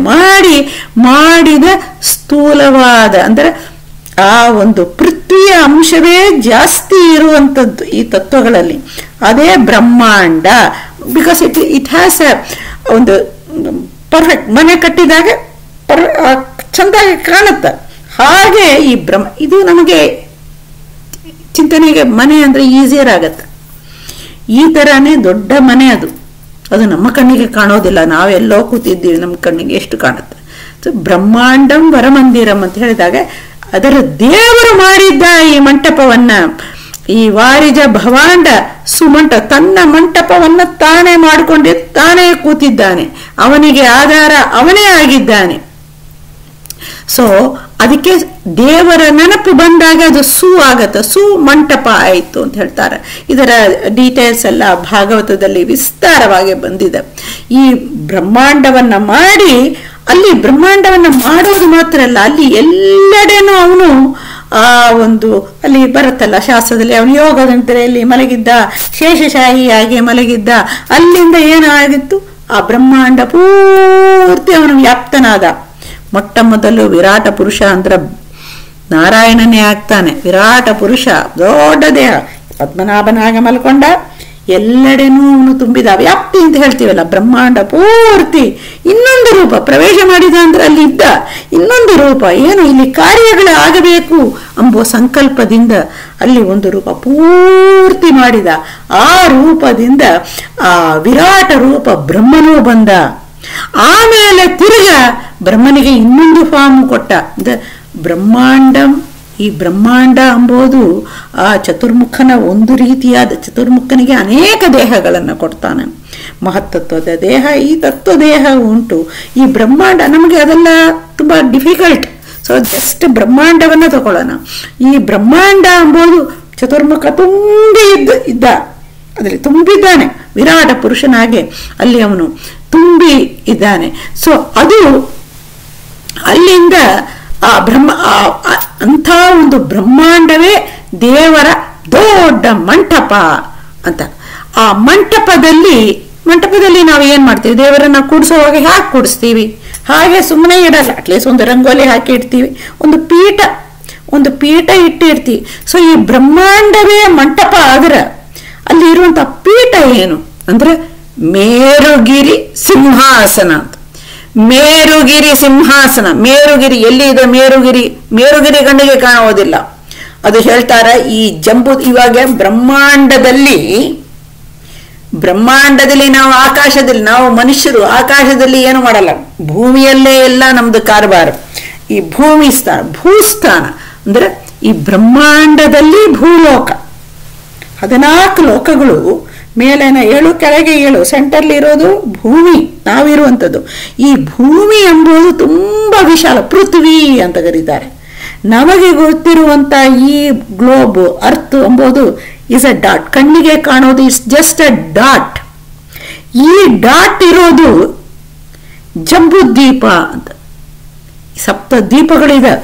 ಮಾಡಿದ ಸ್ಥೂಲವಾದ ಅಂದ್ರೆ ಆ ಒಂದು ಪೃಥ್ವಿಯ ಅಂಶವೇ ಜಾಸ್ತಿ ಇರುವಂಥದ್ದು ಈ ತತ್ವಗಳಲ್ಲಿ. ಅದೇ ಬ್ರಹ್ಮಾಂಡ. ಬಿಕಾಸ್ ಇಟ್ ಹ್ಯಾಸ್ ಒಂದು ಪರ್ಫೆಕ್ಟ್ ಮನೆ ಕಟ್ಟಿದಾಗ ಚಂದಾಗಿ ಕಾಣುತ್ತೆ. ಹಾಗೆ ಈ ಇದು ನಮಗೆ ಚಿಂತನೆಗೆ ಮನೆ ಅಂದ್ರೆ ಈಸಿಯರ್ ಆಗತ್ತೆ. ಈ ತರಾನೇ ದೊಡ್ಡ ಮನೆ ಅದು ನಮ್ಮ ಕಣ್ಣಿಗೆ ಕಾಣೋದಿಲ್ಲ. ನಾವೆಲ್ಲೋ ಕೂತಿದ್ದೀವಿ, ನಮ್ಮ ಕಣ್ಣಿಗೆ ಎಷ್ಟು ಕಾಣುತ್ತೆ. ಸೊ ಬ್ರಹ್ಮಾಂಡಂ ವರಮಂದಿರಂ ಅಂತ ಹೇಳಿದಾಗ ಅದರ ದೇವರು ಮಾಡಿದ್ದ ಈ ಮಂಟಪವನ್ನ, ಈ ವಾರಿಜ ಭವಾಂಡ ಸುಮಂಟ, ತನ್ನ ಮಂಟಪವನ್ನ ತಾನೇ ಮಾಡಿಕೊಂಡಿದ್ದು, ತಾನೇ ಕೂತಿದ್ದಾನೆ. ಅವನಿಗೆ ಆಧಾರ ಅವನೇ ಆಗಿದ್ದಾನೆ. ಸೊ ಅದಕ್ಕೆ ದೇವರ ನೆನಪು ಬಂದಾಗ ಅದು ಆಗತ್ತೆ, ಮಂಟಪ ಆಯಿತು ಅಂತ ಹೇಳ್ತಾರೆ. ಇದರ ಡೀಟೇಲ್ಸ್ ಎಲ್ಲ ಭಾಗವತದಲ್ಲಿ ವಿಸ್ತಾರವಾಗಿ ಬಂದಿದೆ. ಈ ಬ್ರಹ್ಮಾಂಡವನ್ನ ಮಾಡಿ, ಅಲ್ಲಿ ಬ್ರಹ್ಮಾಂಡವನ್ನ ಮಾಡೋದು ಮಾತ್ರ ಅಲ್ಲ, ಅಲ್ಲಿ ಎಲ್ಲೆಡೆನೂ ಅವನು ಒಂದು ಅಲ್ಲಿ ಬರುತ್ತಲ್ಲ ಶಾಸ್ತ್ರದಲ್ಲಿ, ಅವನು ಯೋಗದಂತೆಯಲ್ಲಿ ಮಲಗಿದ್ದ, ಶೇಷಶಾಹಿಯಾಗಿ ಮಲಗಿದ್ದ. ಅಲ್ಲಿಂದ ಏನಾಗಿತ್ತು? ಆ ಬ್ರಹ್ಮಾಂಡ ಪೂರ್ತಿ ಅವನು ವ್ಯಾಪ್ತನಾದ. ಮೊಟ್ಟ ಮೊದಲು ವಿರಾಟ ಪುರುಷ ಅಂದ್ರೆ ನಾರಾಯಣನೇ ಆಗ್ತಾನೆ. ವಿರಾಟ ಪುರುಷ ದೊಡ್ಡ ದೇಹ, ಪದ್ಮನಾಭನಾಗ ಮಲ್ಕೊಂಡ, ಎಲ್ಲೆಡೆನೂ ಅವನು ತುಂಬಿದ. ವ್ಯಾಪ್ತಿ ಅಂತ ಹೇಳ್ತೀವಲ್ಲ, ಬ್ರಹ್ಮಾಂಡ ಪೂರ್ತಿ. ಇನ್ನೊಂದು ರೂಪ ಪ್ರವೇಶ ಮಾಡಿದ ಅಂದ್ರೆ ಅಲ್ಲಿ ಇದ್ದ ಇನ್ನೊಂದು ರೂಪ, ಏನು ಇಲ್ಲಿ ಕಾರ್ಯಗಳು ಆಗಬೇಕು ಎಂಬುವ ಸಂಕಲ್ಪದಿಂದ ಅಲ್ಲಿ ಒಂದು ರೂಪ ಪೂರ್ತಿ ಮಾಡಿದ. ಆ ರೂಪದಿಂದ ಆ ವಿರಾಟ ರೂಪ ಬ್ರಹ್ಮನೂ ಬಂದ. ಆಮೇಲೆ ತಿರುಗ ಬ್ರಹ್ಮನಿಗೆ ಇನ್ನೊಂದು ಫಾರ್ಮ್ ಕೊಟ್ಟ. ಬ್ರಹ್ಮಾಂಡಂ, ಈ ಬ್ರಹ್ಮಾಂಡ ಎಂಬುದು ಆ ಚತುರ್ಮುಖನ ಒಂದು ರೀತಿಯಾದ, ಚತುರ್ಮುಖನಿಗೆ ಅನೇಕ ದೇಹಗಳನ್ನು ಕೊಡ್ತಾನೆ. ಮಹತ್ತತ್ವದ ದೇಹ, ಈ ತತ್ವ ದೇಹ ಉಂಟು. ಈ ಬ್ರಹ್ಮಾಂಡ ನಮಗೆ ಅದೆಲ್ಲ ತುಂಬಾ ಡಿಫಿಕಲ್ಟ್. ಸೊ ಜಸ್ಟ್ ಬ್ರಹ್ಮಾಂಡವನ್ನ ತಗೊಳ್ಳೋಣ. ಈ ಬ್ರಹ್ಮಾಂಡ ಎಂಬುದು ಚತುರ್ಮುಖ ಇದ್ದ, ಅದರಲ್ಲಿ ತುಂಬಿದ್ದಾನೆ. ವಿರಾಟ ಪುರುಷನಾಗೆ ಅಲ್ಲಿ ಅವನು ತುಂಬಿ ಇದ್ದಾನೆ. ಸೊ ಅದು ಅಲ್ಲಿಂದ ಆ ಅಂಥ ಒಂದು ಬ್ರಹ್ಮಾಂಡವೇ ದೇವರ ದೊಡ್ಡ ಮಂಟಪ ಅಂತ. ಆ ಮಂಟಪದಲ್ಲಿ ನಾವು ಏನ್ ಮಾಡ್ತೀವಿ? ದೇವರನ್ನ ಕೂಡಿಸುವಾಗ ಹೇಗೆ ಕೂಡಿಸ್ತೀವಿ? ಹಾಗೆ ಸುಮ್ಮನೆ ಇಡಲ್ಲ. ಅಟ್ಲೀಸ್ಟ್ ಒಂದು ರಂಗೋಲಿ ಹಾಕಿ ಇಡ್ತೀವಿ, ಒಂದು ಪೀಠ, ಒಂದು ಪೀಠ ಇಟ್ಟಿರ್ತಿ. ಸೊ ಈ ಬ್ರಹ್ಮಾಂಡವೇ ಮಂಟಪ ಆದ್ರೆ ಅಲ್ಲಿ ಇರುವಂತ ಪೀಠ ಏನು ಅಂದ್ರೆ ಮೇರುಗಿರಿ ಸಿಂಹಾಸನ ಅಂತ. ಮೇರುಗಿರಿ ಸಿಂಹಾಸನ. ಮೇರುಗಿರಿ ಎಲ್ಲಿ ಇದೆ? ಮೇರುಗಿರಿ ಕಣ್ಣಿಗೆ ಕಾಣುವುದಿಲ್ಲ. ಅದು ಹೇಳ್ತಾರೆ ಈ ಇವಾಗ ಬ್ರಹ್ಮಾಂಡದಲ್ಲಿ ನಾವು ಆಕಾಶದಲ್ಲಿ, ನಾವು ಮನುಷ್ಯರು ಆಕಾಶದಲ್ಲಿ ಏನು ಮಾಡಲ್ಲ, ಭೂಮಿಯಲ್ಲೇ ಎಲ್ಲ ನಮ್ದು ಕಾರಬಾರ. ಈ ಭೂಸ್ಥಾನ ಅಂದ್ರೆ ಈ ಬ್ರಹ್ಮಾಂಡದಲ್ಲಿ ಭೂಲೋಕ, 14 ಲೋಕಗಳು, ಮೇಲೇನ 7 ಕೆಳಗೆ 7, ಸೆಂಟರ್ಲಿ ಇರೋದು ಭೂಮಿ, ನಾವಿರುವಂಥದ್ದು. ಈ ಭೂಮಿ ಎಂಬುದು ತುಂಬಾ ವಿಶಾಲ, ಪೃಥ್ವಿ ಅಂತ ಕರೀತಾರೆ. ನಮಗೆ ಗೊತ್ತಿರುವಂತ ಈ ಗ್ಲೋಬ್ ಅರ್ತ್ ಎಂಬುದು ಇಸ್ ಅ ಡಾಟ್, ಕಣ್ಣಿಗೆ ಕಾಣೋದು ಇಟ್ಸ್ ಜಸ್ಟ್ ಅ ಡಾಟ್. ಈ ಡಾಟ್ ಇರೋದು ಜಂಬೂದ್ವೀಪ ಅಂತ. 7 ದ್ವೀಪಗಳಿದೆ,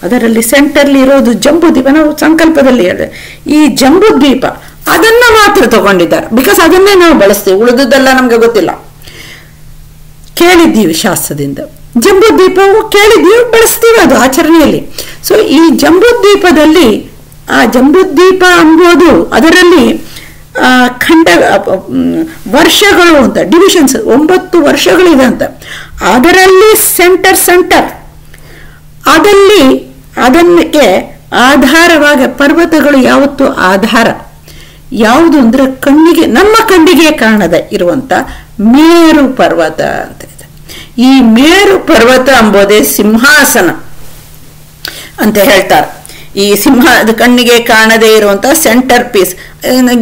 ಅದರಲ್ಲಿ ಸೆಂಟರ್ಲಿ ಇರೋದು ಜಂಬೂದ್ವೀಪ. ನಾವು ಸಂಕಲ್ಪದಲ್ಲಿ ಹೇಳಿದೆ ಈ ಜಂಬೂದ್ವೀಪ, ಅದನ್ನ ಮಾತ್ರ ತಗೊಂಡಿದ್ದಾರೆ. ಬಿಕಾಸ್ ಅದನ್ನೇ ನಾವು ಬಳಸ್ತೀವಿ, ಉಳಿದದ್ದೆಲ್ಲ ನಮ್ಗೆ ಗೊತ್ತಿಲ್ಲ. ಕೇಳಿದ್ದೀವಿ ಶಾಸ್ತ್ರದಿಂದ, ಜಂಬೂದ್ವೀಪವು ಕೇಳಿದ್ದೀವಿ, ಬಳಸ್ತೀವಿ ಅದು ಆಚರಣೆಯಲ್ಲಿ. ಸೊ ಈ ಜಂಬೂದ್ವೀಪದಲ್ಲಿ, ಆ ಜಂಬೂದ್ವೀಪ ಎಂಬುದು ಅದರಲ್ಲಿ ವರ್ಷಗಳು ಅಂತ ಡಿವಿಷನ್ಸ್, 9 ವರ್ಷಗಳಿದೆ ಅಂತ. ಅದರಲ್ಲಿ ಸೆಂಟರ್ ಅದಕ್ಕೆ ಆಧಾರವಾಗಿ ಪರ್ವತಗಳು ಯಾವತ್ತು ಆಧಾರ ಯಾವುದು ಅಂದ್ರೆ ನಮ್ಮ ಕಣ್ಣಿಗೆ ಕಾಣದೆ ಇರುವಂತ ಮೇರು ಪರ್ವತ ಅಂತ ಇದೆ. ಈ ಮೇರು ಪರ್ವತ ಎಂಬುದೇ ಸಿಂಹಾಸನ ಅಂತ ಹೇಳ್ತಾರೆ. ಈ ಅದು ಕಣ್ಣಿಗೆ ಕಾಣದೇ ಇರುವಂತ ಸೆಂಟರ್ ಪೀಸ್.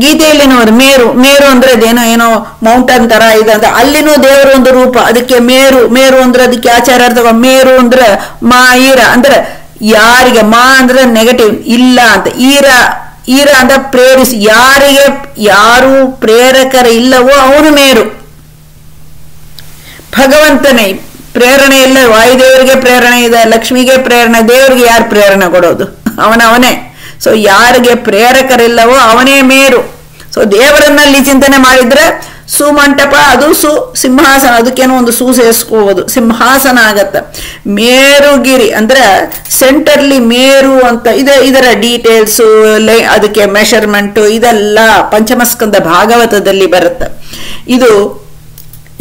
ಗೀತೆಯಲ್ಲಿ ನೋಡಿ ಮೇರು ಅಂದ್ರೆ ಏನೋ ಮೌಂಟನ್ ತರ ಇದೆ ಅಂತ. ಅಲ್ಲಿನೂ ದೇವರ ಒಂದು ರೂಪ, ಅದಕ್ಕೆ ಮೇರು ಅಂದ್ರೆ ಅದಕ್ಕೆ ಆಚಾರ್ಯ ಅರ್ಥ. ಮೇರು ಅಂದ್ರೆ ಈರ ಅಂದ್ರೆ ಯಾರಿಗೆ, ಅಂದ್ರೆ ನೆಗೆಟಿವ್, ಇಲ್ಲ ಅಂತ. ಈರ ಅಂತ ಪ್ರೇರಿಸಿ, ಯಾರು ಪ್ರೇರಕರ ಇಲ್ಲವೋ ಅವನು ಮೇರು. ಭಗವಂತನೇ ಪ್ರೇರಣೆ ಇಲ್ಲ, ವಾಯುದೇವರಿಗೆ ಪ್ರೇರಣೆ ಇದೆ, ಲಕ್ಷ್ಮಿಗೆ ಪ್ರೇರಣೆ, ದೇವರಿಗೆ ಯಾರು ಪ್ರೇರಣೆ ಕೊಡೋದು? ಅವನೇ. ಸೊ ಯಾರಿಗೆ ಪ್ರೇರಕರಿಲ್ಲವೋ ಅವನೇ ಮೇರು. ಸೊ ದೇವರನ್ನಲ್ಲಿ ಚಿಂತನೆ ಮಾಡಿದ್ರೆ ಸುಮಂಟಪ, ಅದು ಸಿಂಹಾಸನ, ಅದಕ್ಕೇನೋ ಒಂದು ಸೇರಿಸ್ಕೋಬಹುದು, ಸಿಂಹಾಸನ ಆಗತ್ತ. ಮೇರುಗಿರಿ ಅಂದ್ರೆ ಸೆಂಟರ್ಲಿ ಮೇರು ಅಂತ ಇದೆ. ಇದರ ಡೀಟೇಲ್ಸು, ಅದಕ್ಕೆ ಮೆಷರ್ಮೆಂಟು ಇದೆಲ್ಲ ಪಂಚಮಸ್ಕಂದ ಭಾಗವತದಲ್ಲಿ ಬರುತ್ತೆ.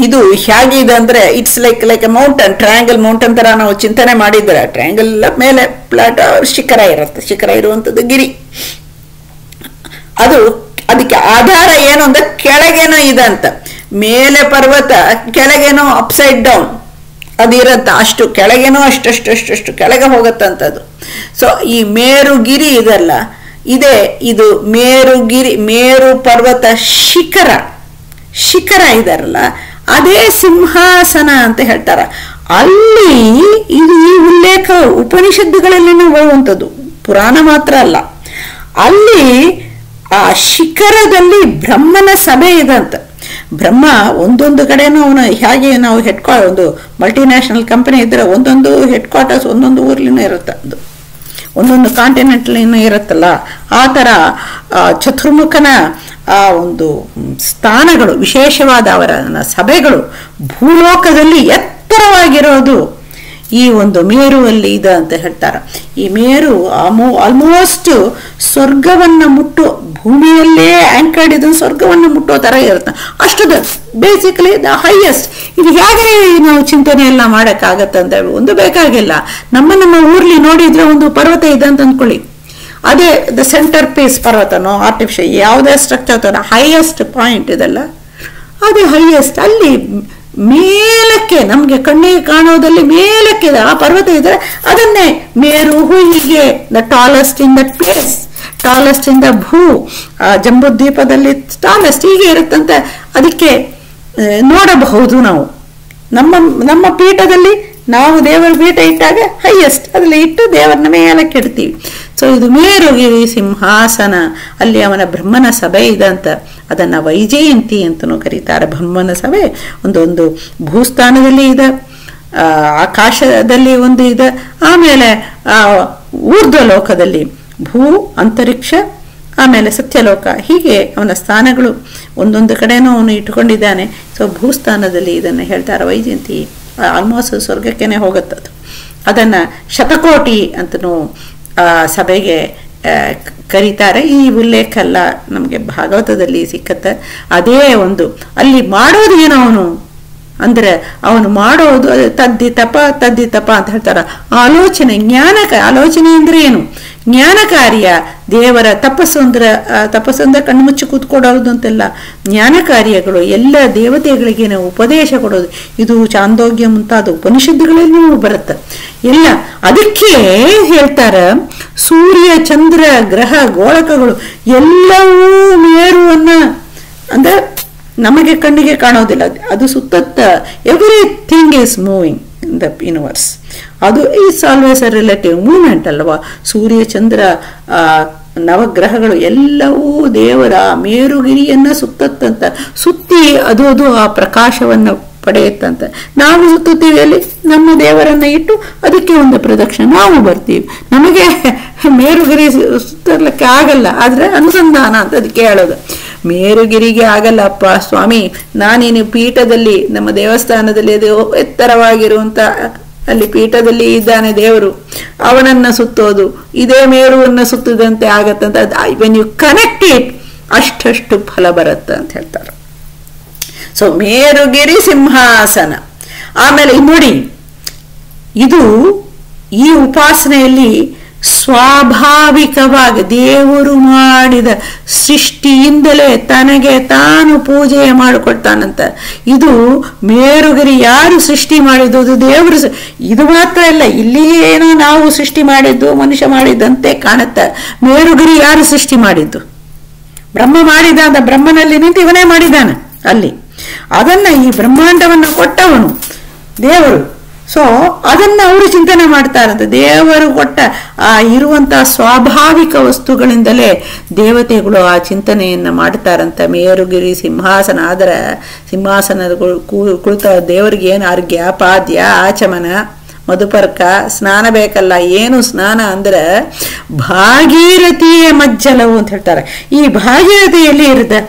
ಇದು ಹೇಗಿದೆ ಅಂದ್ರೆ it's like A mountain, triangle mountain ತರ ನಾವು ಚಿಂತನೆ ಮಾಡಿದ್ರೆ, ಟ್ರಯಾಂಗಲ್ ಮೇಲೆ ಪ್ಲಾಟ್ ಶಿಖರ ಇರುತ್ತೆ, ಶಿಖರ ಇರುವಂತದ್ದು ಗಿರಿ. ಅದಕ್ಕೆ ಆಧಾರ ಏನು ಅಂದ್ರೆ ಕೆಳಗೇನೋ ಇದೆ ಅಂತ. ಮೇಲೆ ಪರ್ವತ, ಕೆಳಗೇನೋ ಅಪ್ಸೈಡ್ ಡೌನ್ ಅದಿರತ್ತ, ಅಷ್ಟು ಕೆಳಗೇನೋ ಅಷ್ಟು ಕೆಳಗೆ ಹೋಗತ್ತಂಥದ್ದು. ಸೊ ಈ ಮೇರುಗಿರಿ ಇದೆಲ್ಲ ಇದು ಮೇರುಗಿರಿ, ಮೇರು ಪರ್ವತ ಶಿಖರ ಇದಾರಲ್ಲ, ಅದೇ ಸಿಂಹಾಸನ ಅಂತ ಹೇಳ್ತಾರ. ಅಲ್ಲಿ ಇದು ಈ ಉಲ್ಲೇಖ ಉಪನಿಷತ್ತುಗಳಲ್ಲಿ ಬರುವಂಥದ್ದು, ಪುರಾಣ ಮಾತ್ರ ಅಲ್ಲ. ಅಲ್ಲಿ ಆ ಶಿಖರದಲ್ಲಿ ಬ್ರಹ್ಮನ ಸಭೆ ಇದಂತ. ಬ್ರಹ್ಮ ಒಂದೊಂದು ಕಡೆನೂ ಅವನು ಹೇಗೆ ನಾವು ಒಂದು ಮಲ್ಟಿನ್ಯಾಷನಲ್ ಕಂಪನಿ ಇದ್ರೆ ಒಂದೊಂದು ಹೆಡ್ ಕ್ವಾರ್ಟರ್ಸ್ ಒಂದೊಂದು ಊರ್ಲಿನೂ ಇರುತ್ತೆ, ಅದು ಒಂದೊಂದು ಕಾಂಟಿನೆಂಟ್ಲಿನೂ ಇರುತ್ತಲ್ಲ. ಆ ಥರ ಚತುರ್ಮುಖನ ಆ ಒಂದು ಸ್ಥಾನಗಳು, ವಿಶೇಷವಾದ ಅವರ ಸಭೆಗಳು ಭೂಲೋಕದಲ್ಲಿ ಎತ್ತರವಾಗಿರೋದು ಈ ಒಂದು ಮೇರುವಲ್ಲಿ ಇದೆ ಅಂತ ಹೇಳ್ತಾರೆ. ಈ ಮೇರು ಆಲ್ಮೋಸ್ಟ್ ಸ್ವರ್ಗವನ್ನ ಭೂಮಿಯಲ್ಲೇ ಆಂಕರ್ಡ್ ಇದನ್ನು ಸ್ವರ್ಗವನ್ನು ಮುಟ್ಟೋ ತರ ಇರುತ್ತೆ. ಅಷ್ಟದ ಬೇಸಿಕಲಿ ದ ಹೈಯೆಸ್ಟ್. ಇದು ಹೇಗೆ ನಾವು ಚಿಂತನೆ ಎಲ್ಲ ಮಾಡಕ್ಕಾಗತ್ತೆ ಅಂತ ಹೇಳಿ ಒಂದು ಬೇಕಾಗಿಲ್ಲ. ನಮ್ಮ ಊರ್ಲಿ ನೋಡಿದ್ರೆ ಒಂದು ಪರ್ವತ ಇದೆ ಅಂತ ಅಂದ್ಕೊಳ್ಳಿ, ಅದೇ ದ ಸೆಂಟರ್ ಪೀಸ್ ಪರ್ವತನೋ ಆರ್ಟಿಫಿಷಿಯಲ್ ಯಾವುದೇ ಸ್ಟ್ರಕ್ಚರ್ ತರ ಹೈಯೆಸ್ಟ್ ಪಾಯಿಂಟ್ ಇದೆಲ್ಲ, ಅದೇ ಹೈಯೆಸ್ಟ್. ಅಲ್ಲಿ ಮೇಲಕ್ಕೆ ನಮ್ಗೆ ಕಣ್ಣಿಗೆ ಕಾಣೋದಲ್ಲಿ ಮೇಲಕ್ಕೆ ಆ ಪರ್ವತ ಇದ್ರೆ ಅದನ್ನೇ ಮೇರು. ಹೀಗೆ the tallest in that place, tallest in the ಜಂಬೂದ್ವೀಪದಲ್ಲಿ ಟಾಲೆಸ್ಟ್ ಹೀಗೆ ಇರುತ್ತಂತ. ಅದಕ್ಕೆ ನೋಡಬಹುದು ನಾವು ನಮ್ಮ ಪೀಠದಲ್ಲಿ ನಾವು ದೇವರ ಪೀಠ ಇಟ್ಟಾಗ ಹೈಯೆಸ್ಟ್ ಅದ್ರಲ್ಲಿ ಇಟ್ಟು ದೇವರನ್ನ ಮೇಲಕ್ಕೆ ಇಡ್ತೀವಿ. ಸೊ ಇದು ಮೇರುಗಿರಿ ಸಿಂಹಾಸನ, ಅಲ್ಲಿ ಅವನ ಬ್ರಹ್ಮನ ಸಭೆ ಇದೆ ಅಂತ. ಅದನ್ನ ವೈಜಯಂತಿ ಅಂತನೂ ಕರೀತಾರೆ. ಬ್ರಹ್ಮನ ಸಭೆ ಒಂದೊಂದು ಭೂಸ್ಥಾನದಲ್ಲಿ ಇದೆ, ಆಕಾಶದಲ್ಲಿ ಒಂದು ಇದೆ, ಆಮೇಲೆ ಊರ್ಧ್ವ ಲೋಕದಲ್ಲಿ ಭೂ, ಅಂತರಿಕ್ಷ, ಆಮೇಲೆ ಸತ್ಯಲೋಕ, ಹೀಗೆ ಅವನ ಸ್ಥಾನಗಳು ಒಂದೊಂದು ಕಡೆನೂ ಅವನು ಇಟ್ಕೊಂಡಿದ್ದಾನೆ. ಸೊ ಭೂಸ್ಥಾನದಲ್ಲಿ ಇದನ್ನು ಹೇಳ್ತಾರೆ ವೈಜಯಂತಿ. ಆಲ್ಮೋಸ್ಟ್ ಸ್ವರ್ಗಕ್ಕೇನೆ ಹೋಗುತ್ತದು. ಅದನ್ನ ಶತಕೋಟಿ ಅಂತನೂ ಸಭೆಗೆ ಕರೀತಾರೆ. ಈ ಉಲ್ಲೇಖ ಎಲ್ಲ ನಮಗೆ ಭಾಗವತದಲ್ಲಿ ಸಿಕ್ಕತ್ತೆ. ಅದೇ ಒಂದು ಅಲ್ಲಿ ಮಾಡೋದು ಏನು ಅವನು ಅಂದ್ರೆ ಅವನು ಮಾಡೋದು ತದ್ದಿ ತಪ ಅಂತ ಹೇಳ್ತಾರ. ಆಲೋಚನೆ, ಆಲೋಚನೆ ಅಂದ್ರೆ ಏನು? ಜ್ಞಾನ ಕಾರ್ಯ. ದೇವರ ತಪಸ್ಸಂದ್ರೆ ಕಣ್ಣು ಮುಚ್ಚಿ ಕೂತ್ಕೊಡೋದು ಅಂತೆಲ್ಲ ಜ್ಞಾನ ಕಾರ್ಯಗಳು, ಎಲ್ಲ ದೇವತೆಗಳಿಗೆ ಉಪದೇಶ ಕೊಡೋದು. ಇದು ಚಾಂದೋಗ್ಯ ಮುಂತಾದ ಉಪನಿಷತ್ತುಗಳಲ್ಲೂ ಬರುತ್ತೆ ಎಲ್ಲ. ಅದಕ್ಕೆ ಹೇಳ್ತಾರ ಸೂರ್ಯ ಚಂದ್ರ ಗ್ರಹ ಗೋಳಕಗಳು ಎಲ್ಲವೂ ಮೇರುವನ್ನ ಅಂದ್ರೆ ನಮಗೆ ಕಣ್ಣಿಗೆ ಕಾಣೋದಿಲ್ಲ, ಅದು ಸುತ್ತ. Everything is moving in the universe. ಅದು is always a relative movement ಅಲ್ವಾ. ಸೂರ್ಯ ಚಂದ್ರ ನವಗ್ರಹಗಳು ಎಲ್ಲವೂ ದೇವರ ಮೇರುಗಿರಿಯನ್ನ ಸುತ್ತಂತ ಸುತ್ತಿ ಅದು ಆ ಪ್ರಕಾಶವನ್ನು ಪಡೆಯುತ್ತಂತ. ನಾವು ಸುತ್ತುತ್ತೀವಿ, ಅಲ್ಲಿ ನಮ್ಮ ದೇವರನ್ನ ಇಟ್ಟು ಅದಕ್ಕೆ ಒಂದು ಪ್ರದಕ್ಷಿಣೆ ನಾವು ಬರ್ತೀವಿ. ನಮಗೆ ಮೇರುಗಿರಿ ಸುತ್ತಲಿಕ್ಕೆ ಆಗಲ್ಲ, ಆದ್ರೆ ಅನುಸಂಧಾನ ಅಂತ ಅದಕ್ಕೆ ಹೇಳೋದು. ಮೇರುಗಿರಿಗೆ ಆಗಲ್ಲಪ್ಪ ಸ್ವಾಮಿ, ನಾನೇನು ಪೀಠದಲ್ಲಿ ನಮ್ಮ ದೇವಸ್ಥಾನದಲ್ಲಿ ಅದು ಎತ್ತರವಾಗಿರುವಂತ ಅಲ್ಲಿ ಪೀಠದಲ್ಲಿ ಇದ್ದಾನೆ ದೇವರು, ಅವನನ್ನ ಸುತ್ತೋದು ಇದೇ ಮೇರುವನ್ನ ಸುತ್ತದಂತೆ ಆಗತ್ತಂತ. ವೆನ್ ಯು ಕನೆಕ್ಟ್ ಇಟ್ ಅಷ್ಟು ಫಲ ಬರುತ್ತೆ ಅಂತ ಹೇಳ್ತಾರೆ. ಸೊ ಮೇರುಗಿರಿ ಸಿಂಹಾಸನ. ಆಮೇಲೆ ನೋಡಿ, ಇದು ಈ ಉಪಾಸನೆಯಲ್ಲಿ ಸ್ವಾಭಾವಿಕವಾಗಿ ದೇವರು ಮಾಡಿದ ಸೃಷ್ಟಿಯಿಂದಲೇ ತನಗೆ ತಾನು ಪೂಜೆ ಮಾಡಿಕೊಡ್ತಾನಂತ. ಇದು ಮೇರುಗಿರಿ ಯಾರು ಸೃಷ್ಟಿ ಮಾಡಿದ್ದು? ಅದು ದೇವರು. ಇದು ಮಾತ್ರ ಇಲ್ಲ, ಇಲ್ಲಿ ಏನೋ ನಾವು ಸೃಷ್ಟಿ ಮಾಡಿದ್ದು ಮನುಷ್ಯ ಮಾಡಿದ್ದಂತೆ ಕಾಣುತ್ತೆ. ಮೇರುಗಿರಿ ಯಾರು ಸೃಷ್ಟಿ ಮಾಡಿದ್ದು? ಬ್ರಹ್ಮ ಮಾಡಿದ. ಅಂತ ಬ್ರಹ್ಮನಲ್ಲಿ ನಿಂತು ಇವನೇ ಮಾಡಿದ್ದಾನೆ ಅಲ್ಲಿ. ಅದನ್ನ ಈ ಬ್ರಹ್ಮಾಂಡವನ್ನು ಕೊಟ್ಟವನು ದೇವರು. ಸೊ ಅದನ್ನ ಅವರು ಚಿಂತನೆ ಮಾಡ್ತಾರಂತೆ. ದೇವರು ಕೊಟ್ಟ ಆ ಇರುವಂತಹ ಸ್ವಾಭಾವಿಕ ವಸ್ತುಗಳಿಂದಲೇ ದೇವತೆಗಳು ಆ ಚಿಂತನೆಯನ್ನ ಮಾಡ್ತಾರಂತ. ಮೇರುಗಿರಿ ಸಿಂಹಾಸನ ಆದ್ರೆ ಸಿಂಹಾಸನದ ಕುಳಿತ ದೇವರಿಗೆ ಏನು ಅರ್ಘ್ಯ ಪಾದ್ಯ ಆಚಮನ ಮಧುಪರ್ಕ ಸ್ನಾನ ಬೇಕಲ್ಲ. ಏನು ಸ್ನಾನ ಅಂದ್ರೆ ಭಾಗೀರಥಿಯ ಮಜ್ಜಲವು ಅಂತ ಹೇಳ್ತಾರೆ. ಈ ಭಾಗೀರಥಿಯಲ್ಲಿ ಇರುತ್ತೆ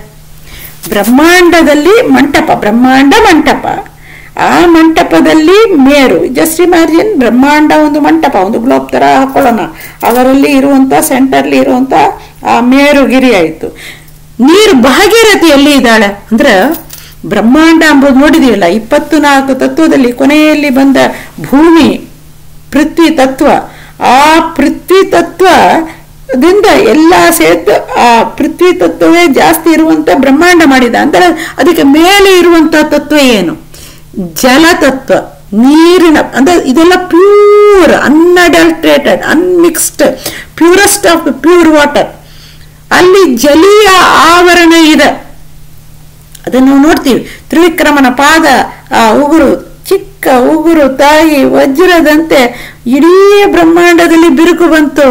ಬ್ರಹ್ಮಾಂಡದಲ್ಲಿ ಮಂಟಪ, ಬ್ರಹ್ಮಾಂಡ ಮಂಟಪ. ಆ ಮಂಟಪದಲ್ಲಿ ಮೇರು. ಜಸ್ಟ್ ಇಮ್ಯಾಜಿನ್, ಬ್ರಹ್ಮಾಂಡ ಒಂದು ಮಂಟಪ, ಒಂದು ಗ್ಲೋಬ್ ತರ ಹಾಕೊಳ್ಳೋಣ. ಅದರಲ್ಲಿ ಇರುವಂತ ಸೆಂಟರ್ಲಿ ಇರುವಂತ ಆ ಮೇರುಗಿರಿ ಆಯ್ತು. ನೀರು ಭಾಗೀರಥಿಯಲ್ಲಿ ಇದ್ದಾಳೆ ಅಂದ್ರೆ ಬ್ರಹ್ಮಾಂಡ ಎಂಬುದು ನೋಡಿದೀವಲ್ಲ, 24 ತತ್ವದಲ್ಲಿ ಕೊನೆಯಲ್ಲಿ ಬಂದ ಭೂಮಿ ಪೃಥ್ವಿ ತತ್ವ. ಆ ಪೃಥ್ವಿ ತತ್ವದಿಂದ ಎಲ್ಲ ಸೇರ್ತು ಆ ಪೃಥ್ವಿ ತತ್ವವೇ ಜಾಸ್ತಿ ಇರುವಂತ ಬ್ರಹ್ಮಾಂಡ ಮಾಡಿದ. ಅಂದ್ರೆ ಅದಕ್ಕೆ ಮೇಲೆ ಇರುವಂತ ತತ್ವ ಏನು? ಜಲತತ್ವ, ನೀರಿನ. ಅಂದ್ರೆ ಇದೆಲ್ಲ pure, unadulterated, unmixed, purest of pure water. ಅಲ್ಲಿ ಜಲೀಯ ಆವರಣ ಇದೆ. ಅದನ್ನು ನೋಡ್ತೀವಿ. ತ್ರಿವಿಕ್ರಮನ ಪಾದ, ಆ ಉಗುರು, ಚಿಕ್ಕ ಉಗುರು, ತಾಯಿ ವಜ್ರದಂತೆ ಇಡೀ ಬ್ರಹ್ಮಾಂಡದಲ್ಲಿ ಬಿರುಕು ಬಂತು.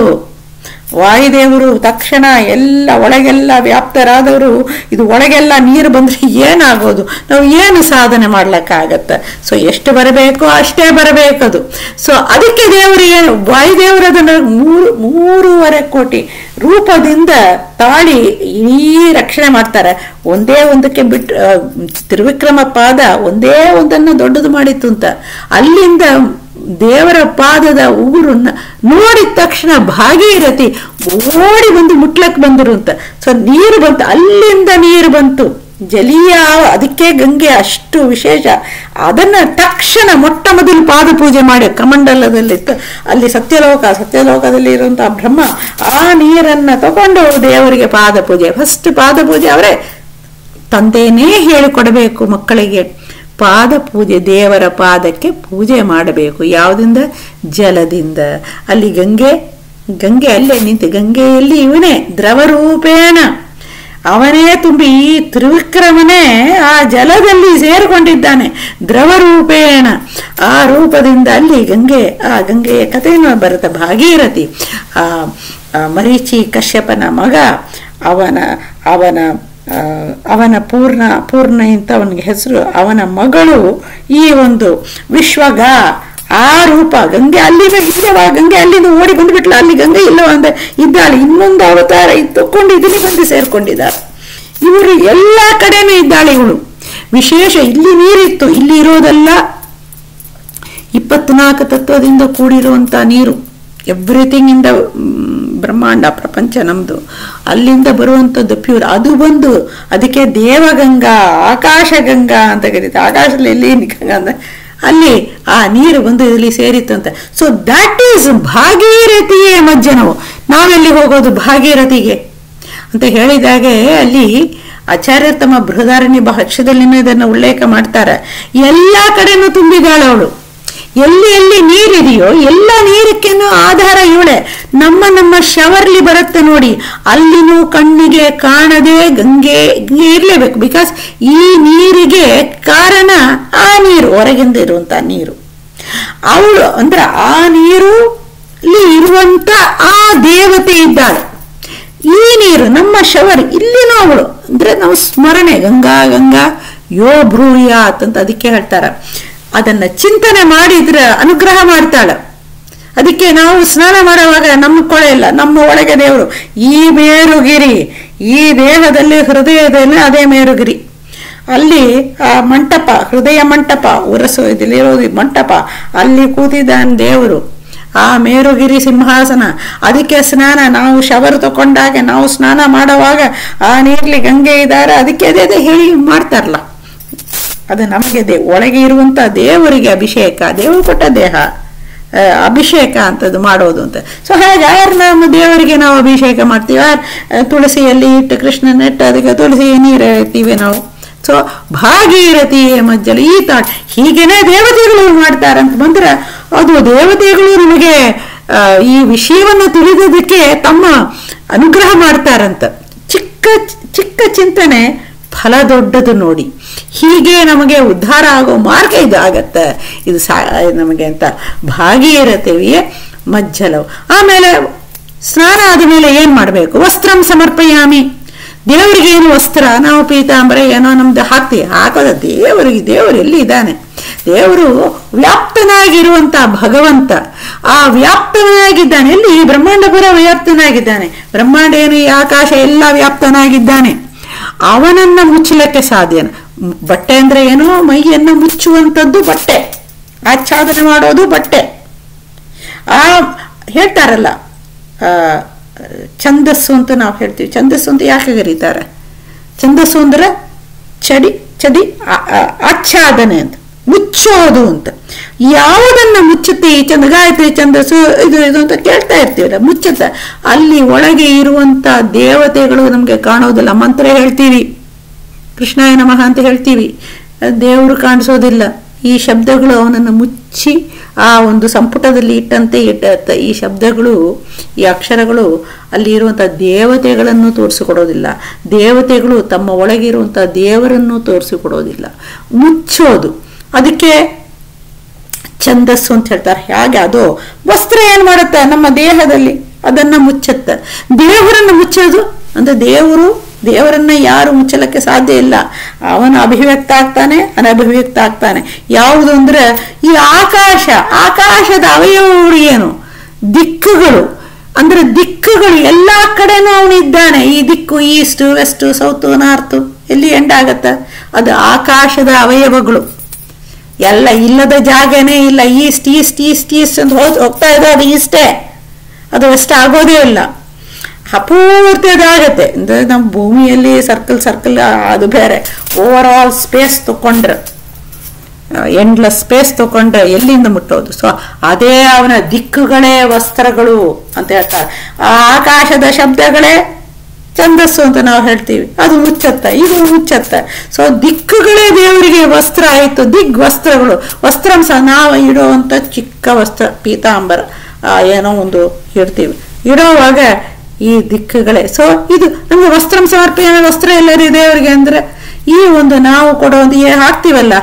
ವಾಯುದೇವರು ತಕ್ಷಣ ಎಲ್ಲ ಒಳಗೆಲ್ಲ ವ್ಯಾಪ್ತರಾದವರು, ಇದು ಒಳಗೆಲ್ಲ ನೀರು ಬಂದ್ರೆ ಏನಾಗೋದು, ನಾವು ಏನು ಸಾಧನೆ ಮಾಡ್ಲಿಕ್ಕಾಗತ್ತ? ಸೊ ಎಷ್ಟು ಬರಬೇಕೋ ಅಷ್ಟೇ ಬರಬೇಕದು. ಸೊ ಅದಕ್ಕೆ ದೇವರಿಗೆ ವಾಯುದೇವರು ಅದನ್ನು 3.5 ಕೋಟಿ ರೂಪದಿಂದ ತಾಳಿ ಇಡೀ ರಕ್ಷಣೆ ಮಾಡ್ತಾರೆ. ಒಂದೇ ಒಂದಕ್ಕೆ ಬಿಟ್ಟು ತ್ರಿವಿಕ್ರಮ ಪಾದ ಒಂದೇ ಒಂದನ್ನು ದೊಡ್ಡದು ಮಾಡಿತ್ತು ಅಂತ. ಅಲ್ಲಿಂದ ದೇವರ ಪಾದದ ಉಗುರನ್ನ ನೋಡಿದ ತಕ್ಷಣ ಭಾಗೀರಥಿ ಓಡಿ ಬಂದು ಮುಟ್ಲಕ್ ಬಂದರು ಅಂತ. ಸೊ ನೀರು ಬಂತು, ಅಲ್ಲಿಂದ ನೀರು ಬಂತು ಜಲೀಯ. ಅದಕ್ಕೆ ಗಂಗೆ ಅಷ್ಟು ವಿಶೇಷ. ಅದನ್ನ ತಕ್ಷಣ ಮೊಟ್ಟ ಮೊದಲು ಪಾದ ಪೂಜೆ ಮಾಡಿ ಕಮಂಡಲದಲ್ಲಿತ್ತು. ಅಲ್ಲಿ ಸತ್ಯಲೋಕದಲ್ಲಿ ಇರುವಂತಹ ಬ್ರಹ್ಮ ಆ ನೀರನ್ನ ತಗೊಂಡು ದೇವರಿಗೆ ಪಾದ ಪೂಜೆ. ಫಸ್ಟ್ ಪಾದ ಪೂಜೆ ಅವರೇ ತಂದೆನೇ ಹೇಳಿಕೊಡಬೇಕು ಮಕ್ಕಳಿಗೆ. ಪಾದ ಪೂಜೆ, ದೇವರ ಪಾದಕ್ಕೆ ಪೂಜೆ ಮಾಡಬೇಕು. ಯಾವುದಿಂದ? ಜಲದಿಂದ. ಅಲ್ಲಿ ಗಂಗೆ ಅಲ್ಲೇ ನಿಂತು, ಗಂಗೆಯಲ್ಲಿ ಇವನೇ ದ್ರವರೂಪೇಣ ಅವನೇ ತುಂಬಿ, ಈ ತ್ರಿವಿಕ್ರಮನೇ ಆ ಜಲದಲ್ಲಿ ಸೇರಿಕೊಂಡಿದ್ದಾನೆ ದ್ರವರೂಪೇಣ. ಆ ರೂಪದಿಂದ ಅಲ್ಲಿ ಆ ಗಂಗೆಯ ಕಥೆಯನ್ನು ಬರುತ್ತೆ. ಭಾಗೀರಥಿ ಮರೀಚಿ ಕಶ್ಯಪನ ಮಗ, ಅವನ ಪೂರ್ಣ ಅಂತ ಅವನಿಗೆ ಹೆಸರು. ಅವನ ಮಗಳು ಈ ಒಂದು ವಿಶ್ವಗ. ಆ ರೂಪ ಗಂಗೆ ಅಲ್ಲಿಂದ ಇಲ್ಲವ, ಗಂಗೆ ಅಲ್ಲಿಂದ ಓಡಿ ಬಂದ್ಬಿಟ್ಲ. ಅಲ್ಲಿ ಗಂಗೆ ಇಲ್ಲವ ಅಂದ್ರೆ ಇದ್ದಾಳೆ. ಇನ್ನೊಂದು ಅವತಾರ ತಕೊಂಡು ಇದನ್ನು ಬಂದು ಸೇರ್ಕೊಂಡಿದ್ದಾರೆ. ಇವರು ಎಲ್ಲ ಕಡೆನೂ ಇದ್ದಾಳೆ ಇವಳು. ವಿಶೇಷ ಇಲ್ಲಿ ನೀರಿತ್ತು. ಇಲ್ಲಿ ಇರೋದೆಲ್ಲ 24 ತತ್ವದಿಂದ ಕೂಡಿರುವಂತ ನೀರು. ಎವ್ರಿಥಿಂಗ್ ಇಂದ ಬ್ರಹ್ಮಾಂಡ ಪ್ರಪಂಚ ನಮ್ದು, ಅಲ್ಲಿಂದ ಬರುವಂಥದ್ದು ಪ್ಯೂರ್. ಅದು ಬಂದು ಅದಕ್ಕೆ ದೇವಗಂಗಾ ಆಕಾಶಗಂಗಾ ಅಂತ ಕರೀತಾರೆ. ಆಕಾಶದಲ್ಲಿ ಎಲ್ಲಿ ಗಂಗಾ ಅಂದ್ರೆ ಅಲ್ಲಿ ಆ ನೀರು ಬಂದು ಇಲ್ಲಿ ಸೇರಿತ್ತಂತೆ. ಸೊ ದ್ಯಾಟ್ ಈಸ್ ಭಾಗೀರಥಿಯೇ ಮಜ್ಜನವು. ನಾವೆಲ್ಲಿ ಹೋಗೋದು ಭಾಗೀರಥಿಗೆ ಅಂತ ಹೇಳಿದಾಗೆ ಅಲ್ಲಿ ಆಚಾರ್ಯ ತಮ್ಮ ಬೃಹದಾರಣ್ಯ ಭಾಷ್ಯದಲ್ಲಿ ಇದನ್ನು ಉಲ್ಲೇಖ ಮಾಡ್ತಾರೆ. ಎಲ್ಲಾ ಕಡೆನೂ ತುಂಬಿದಾಳೆ ಅವಳು. ಎಲ್ಲಿ ಎಲ್ಲಿ ನೀರಿದೆಯೋ ಎಲ್ಲ ನೀರಕ್ಕೇನೋ ಆಧಾರ ಇವಳೆ. ನಮ್ಮ ಶವರ್ಲಿ ಬರುತ್ತೆ ನೋಡಿ, ಅಲ್ಲಿನೂ ಕಣ್ಣಿಗೆ ಕಾಣದೆ ಗಂಗೆ ಇರ್ಲೇಬೇಕು. ಬಿಕಾಸ್ ಈ ನೀರಿಗೆ ಕಾರಣ ಆ ನೀರು, ಹೊರಗಿಂದ ಇರುವಂತ ನೀರು. ಅವಳು ಅಂದ್ರೆ ಆ ನೀರು ಇರುವಂತ ಆ ದೇವತೆ ಇದ್ದಾಳೆ. ಈ ನೀರು ನಮ್ಮ ಶವರ್ ಇಲ್ಲಿನೂ ಅವಳು ಅಂದ್ರೆ ನಾವು ಸ್ಮರಣೆ ಗಂಗಾ ಗಂಗಾ ಯೋ ಬ್ರೂಯಾತ್ ಅಂತ ಅದಕ್ಕೆ ಹೇಳ್ತಾರ. ಅದನ್ನ ಚಿಂತನೆ ಮಾಡಿದ್ರೆ ಅನುಗ್ರಹ ಮಾಡ್ತಾಳೆ. ಅದಕ್ಕೆ ನಾವು ಸ್ನಾನ ಮಾಡುವಾಗ ನಮ್ಮ ಕೊಳೆ ಇಲ್ಲ, ನಮ್ಮ ಒಳಗೆ ದೇವರು. ಈ ಮೇರುಗಿರಿ, ಈ ದೇಹದಲ್ಲಿ ಹೃದಯದಲ್ಲಿ ಅದೇ ಮೇರುಗಿರಿ. ಅಲ್ಲಿ ಆ ಮಂಟಪ, ಹೃದಯ ಮಂಟಪ, ಉರಸು ಇದಿರೋದು ಮಂಟಪ, ಅಲ್ಲಿ ಕೂತಿದ್ದಾನೆ ದೇವರು. ಆ ಮೇರುಗಿರಿ ಸಿಂಹಾಸನ. ಅದಕ್ಕೆ ಸ್ನಾನ, ನಾವು ಶವರ್ ತಕೊಂಡಾಗ ನಾವು ಸ್ನಾನ ಮಾಡುವಾಗ ಆ ನೀರ್ಲಿ ಗಂಗೆ ಇದ್ದಾರೆ. ಅದಕ್ಕೆ ಅದೇ ಹೇಳಿ ಮಾಡ್ತಾರಲ್ಲ, ಅದು ನಮಗೆ ಒಳಗೆ ಇರುವಂತ ದೇವರಿಗೆ ಅಭಿಷೇಕ, ದೇವರು ಕೊಟ್ಟ ದೇಹ ಅಭಿಷೇಕ ಅಂತದ್ದು ಮಾಡೋದು ಅಂತ. ಸೊ ಹಾಗೆ ನಮ್ಮ ದೇವರಿಗೆ ನಾವು ಅಭಿಷೇಕ ಮಾಡ್ತೀವಿ. ತುಳಸಿಯಲ್ಲಿ ಇಟ್ಟು ಕೃಷ್ಣನ ಇಟ್ಟು ಅದಕ್ಕೆ ತುಳಸಿ ನೀರು ಇರ್ತೀವಿ ನಾವು. ಸೊ ಭಾಗೀರಥಿ ಮಜ್ಜಲ ಈ ತಾಟ್ ಹೀಗೇನೆ ದೇವತೆಗಳು ಮಾಡ್ತಾರಂತ ಬಂದ್ರೆ ಅದು ದೇವತೆಗಳು ನಮಗೆ ಈ ವಿಷಯವನ್ನು ತಿಳಿದದಕ್ಕೆ ತಮ್ಮ ಅನುಗ್ರಹ ಮಾಡ್ತಾರಂತ. ಚಿಕ್ಕ ಚಿಕ್ಕ ಚಿಂತನೆ ಫಲ ದೊಡ್ಡದು ನೋಡಿ. ಹೀಗೆ ನಮಗೆ ಉದ್ಧಾರ ಆಗೋ ಮಾರ್ಗ ಇದು ಆಗತ್ತೆ. ಇದು ನಮಗೆ ಅಂತ ಭಾಗೀರಥಿಯೇ ಮಜ್ಜಲವು. ಆಮೇಲೆ ಸ್ನಾನ ಆದ ಮೇಲೆ ಏನ್ ಮಾಡ್ಬೇಕು? ವಸ್ತ್ರಂ ಸಮರ್ಪಯಾಮಿ. ದೇವರಿಗೆ ಏನು ವಸ್ತ್ರ, ನಾವು ಪೀತಾಂಬರ ಏನೋ ನಮ್ದು ಹಾಕೋದ ದೇವರಿಗೆ. ದೇವರು ಎಲ್ಲಿ ಇದ್ದಾನೆ? ದೇವರು ವ್ಯಾಪ್ತನಾಗಿರುವಂತ ಭಗವಂತ. ಆ ವ್ಯಾಪ್ತನಾಗಿದ್ದಾನೆ ಎಲ್ಲಿ? ಬ್ರಹ್ಮಾಂಡ ಪುರ ವ್ಯಾಪ್ತನಾಗಿದ್ದಾನೆ. ಬ್ರಹ್ಮಾಂಡ ಏನು, ಈ ಆಕಾಶ ಎಲ್ಲ ವ್ಯಾಪ್ತನಾಗಿದ್ದಾನೆ. ಅವನನ್ನ ಮುಚ್ಚಲಿಕ್ಕೆ ಸಾಧ್ಯನ? ಬಟ್ಟೆ ಅಂದ್ರೆ ಏನೋ ಮೈಯನ್ನು ಮುಚ್ಚುವಂಥದ್ದು ಬಟ್ಟೆ, ಆಚ್ಛಾದನೆ ಮಾಡೋದು ಬಟ್ಟೆ. ಆ ಹೇಳ್ತಾರಲ್ಲ ಛಂದಸ್ಸು ಅಂತ ನಾವು ಹೇಳ್ತೀವಿ. ಛಂದಸ್ಸು ಅಂತ ಯಾಕೆ ಕರೀತಾರೆ? ಛಂದಸ್ಸು ಅಂದ್ರೆ ಚಡಿ ಆಚ್ಛಾದನೆ ಅಂತ, ಮುಚ್ಚೋದು ಅಂತ. ಯಾವುದನ್ನ ಮುಚ್ಚುತ್ತೆ ಈ ಗಾಯತ್ರಿ ಛಂದಸ್ಸು ಇದು ಅಂತ ಕೇಳ್ತಾ ಇರ್ತೀವಲ್ಲ, ಮುಚ್ಚುತ್ತೆ. ಅಲ್ಲಿ ಒಳಗೆ ಇರುವಂತ ದೇವತೆಗಳು ನಮ್ಗೆ ಕಾಣೋದಿಲ್ಲ. ಮಂತ್ರ ಹೇಳ್ತೀವಿ, ಕೃಷ್ಣಾಯ ನಮಃ ಅಂತ ಹೇಳ್ತೀವಿ, ದೇವರು ಕಾಣಿಸೋದಿಲ್ಲ. ಈ ಶಬ್ದಗಳು ಅವನನ್ನು ಮುಚ್ಚಿ ಆ ಒಂದು ಸಂಪುಟದಲ್ಲಿ ಇಟ್ಟಂತೆ ಇಟ್ಟತ್ತೆ. ಈ ಶಬ್ದಗಳು, ಈ ಅಕ್ಷರಗಳು ಅಲ್ಲಿ ಇರುವಂತಹ ದೇವತೆಗಳನ್ನು ತೋರಿಸಿಕೊಡೋದಿಲ್ಲ. ದೇವತೆಗಳು ತಮ್ಮ ಒಳಗಿರುವಂತಹ ದೇವರನ್ನು ತೋರಿಸಿಕೊಡೋದಿಲ್ಲ, ಮುಚ್ಚೋದು. ಅದಕ್ಕೆ ಛಂದಸ್ಸು ಅಂತ ಹೇಳ್ತಾರೆ. ಹಾಗೆ ಅದು ವಸ್ತ್ರ ಏನ್ ಮಾಡುತ್ತೆ ನಮ್ಮ ದೇಹದಲ್ಲಿ? ಅದನ್ನ ಮುಚ್ಚುತ್ತೆ. ದೇವರನ್ನು ಮುಚ್ಚೋದು ಅಂದ್ರೆ ದೇವರನ್ನ ಯಾರು ಮುಚ್ಚಲಕ್ಕೆ ಸಾಧ್ಯ ಇಲ್ಲ. ಅವನು ಅಭಿವ್ಯಕ್ತ ಆಗ್ತಾನೆ, ಅನಭಿವ್ಯಕ್ತ ಆಗ್ತಾನೆ. ಯಾವುದು ಅಂದ್ರೆ ಈ ಆಕಾಶದ ಅವಯವಗಳು ಏನು? ದಿಕ್ಕುಗಳು. ಅಂದ್ರೆ ದಿಕ್ಕುಗಳು ಎಲ್ಲಾ ಕಡೆನೂ ಅವನಿದ್ದಾನೆ. ಈ ದಿಕ್ಕು ಈಸ್ಟ್, ವೆಸ್ಟ್, ಸೌತ್, ನಾರ್ತ್ ಎಲ್ಲಿ ಎಂಡ್ ಆಗತ್ತ? ಅದು ಆಕಾಶದ ಅವಯವಗಳು. ಎಲ್ಲ ಇಲ್ಲದ ಜಾಗನೇ ಇಲ್ಲ. ಈಸ್ಟ್ ಈಸ್ಟ್ ಈಸ್ಟ್ ಈಸ್ಟ್ ಅಂತ ಹೋಗ್ತಾ ಇದೆ. ಅದು ಈಸ್ಟೇ, ಅದು ವೆಸ್ಟ್ ಆಗೋದೇ ಇಲ್ಲ. ಅಪೂರ್ತಿ ಅದಾಗತ್ತೆ. ಅಂದ್ರೆ ನಮ್ಮ ಭೂಮಿಯಲ್ಲಿ ಸರ್ಕಲ್ ಅದು ಬೇರೆ. ಓವರ್ ಆಲ್ ಸ್ಪೇಸ್ ತಕೊಂಡ್ರೆ, ಎಂಡ್ಲೆಸ್ ಸ್ಪೇಸ್ ತಕೊಂಡ್ರೆ ಎಲ್ಲಿಂದ ಮುಟ್ಟೋದು? ಸೊ ಅದೇ ಅವನ ದಿಕ್ಕುಗಳೇ ವಸ್ತ್ರಗಳು ಅಂತ ಹೇಳ್ತಾರೆ. ಆ ಆಕಾಶದ ಶಬ್ದಗಳೇ ಛಂದಸ್ಸು ಅಂತ ನಾವು ಹೇಳ್ತೀವಿ. ಅದು ಮುಚ್ಚತ್ತೆ, ಇದು ಮುಚ್ಚತ್ತೆ. ಸೊ ದಿಕ್ಕುಗಳೇ ದೇವರಿಗೆ ವಸ್ತ್ರ ಆಯಿತು. ವಸ್ತ್ರಗಳು. ವಸ್ತ್ರಂಸ ನಾವು ಇಡುವಂತ ಚಿಕ್ಕ ವಸ್ತ್ರ, ಪೀತಾಂಬರ ಏನೋ ಒಂದು ಇಡ್ತೀವಿ. ಇಡೋವಾಗ ಈ ದಿಕ್ಕುಗಳೇ. ಸೊ ಇದು ನಮ್ಗೆ ವಸ್ತ್ರಂ ಸಮರ್ಪಣೆ. ವಸ್ತ್ರ ಎಲ್ಲರೂ ದೇವರಿಗೆ ಅಂದ್ರೆ ಈ ಒಂದು ನಾವು ಕೊಡೋ ಒಂದು ಹಾಕ್ತಿವಲ್ಲ,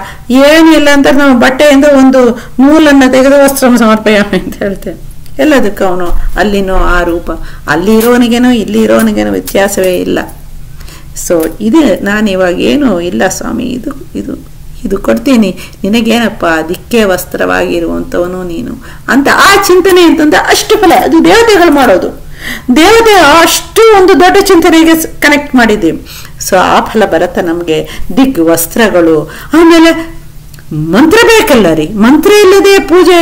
ಏನಿಲ್ಲ ಅಂತ ನಾವು ಬಟ್ಟೆಯಿಂದ ಒಂದು ನೂಲನ್ನ ತೆಗೆದು ವಸ್ತ್ರಂ ಸಮರ್ಪಣೆ ಅಂತ ಹೇಳ್ತೇವೆ. ಎಲ್ಲದಕ್ಕೆ ಅವನು ಅಲ್ಲಿನೋ ಆ ರೂಪ, ಅಲ್ಲಿ ಇರೋನಿಗೇನೋ ಇಲ್ಲಿ ಇರೋನಿಗೇನೋ ವ್ಯತ್ಯಾಸವೇ ಇಲ್ಲ. ಸೊ ಇದು ನಾನು ಇವಾಗ ಏನು ಇಲ್ಲ ಸ್ವಾಮಿ, ಇದು ಕೊಡ್ತೀನಿ ನಿನಗೇನಪ್ಪ, ದಿಕ್ಕೆ ವಸ್ತ್ರವಾಗಿರುವಂಥವನು ನೀನು ಅಂತ ಆ ಚಿಂತನೆ ಅಂತಂದ್ರೆ ಅಷ್ಟು ಫಲ. ಅದು ದೇವತೆಗಳು ಮಾಡೋದು. ದೇವತೆ ಅಷ್ಟು ಒಂದು ದೊಡ್ಡ ಚಿಂತನೆಗೆ ಕನೆಕ್ಟ್ ಮಾಡಿದ್ದೀವಿ. ಸೊ ಆ ಫಲ ಬರತ್ತ ನಮ್ಗೆ. ವಸ್ತ್ರಗಳು. ಆಮೇಲೆ ಮಂತ್ರ ಬೇಕಲ್ಲ ರೀ. ಮಂತ್ರ ಇಲ್ಲದೆ ಪೂಜೆ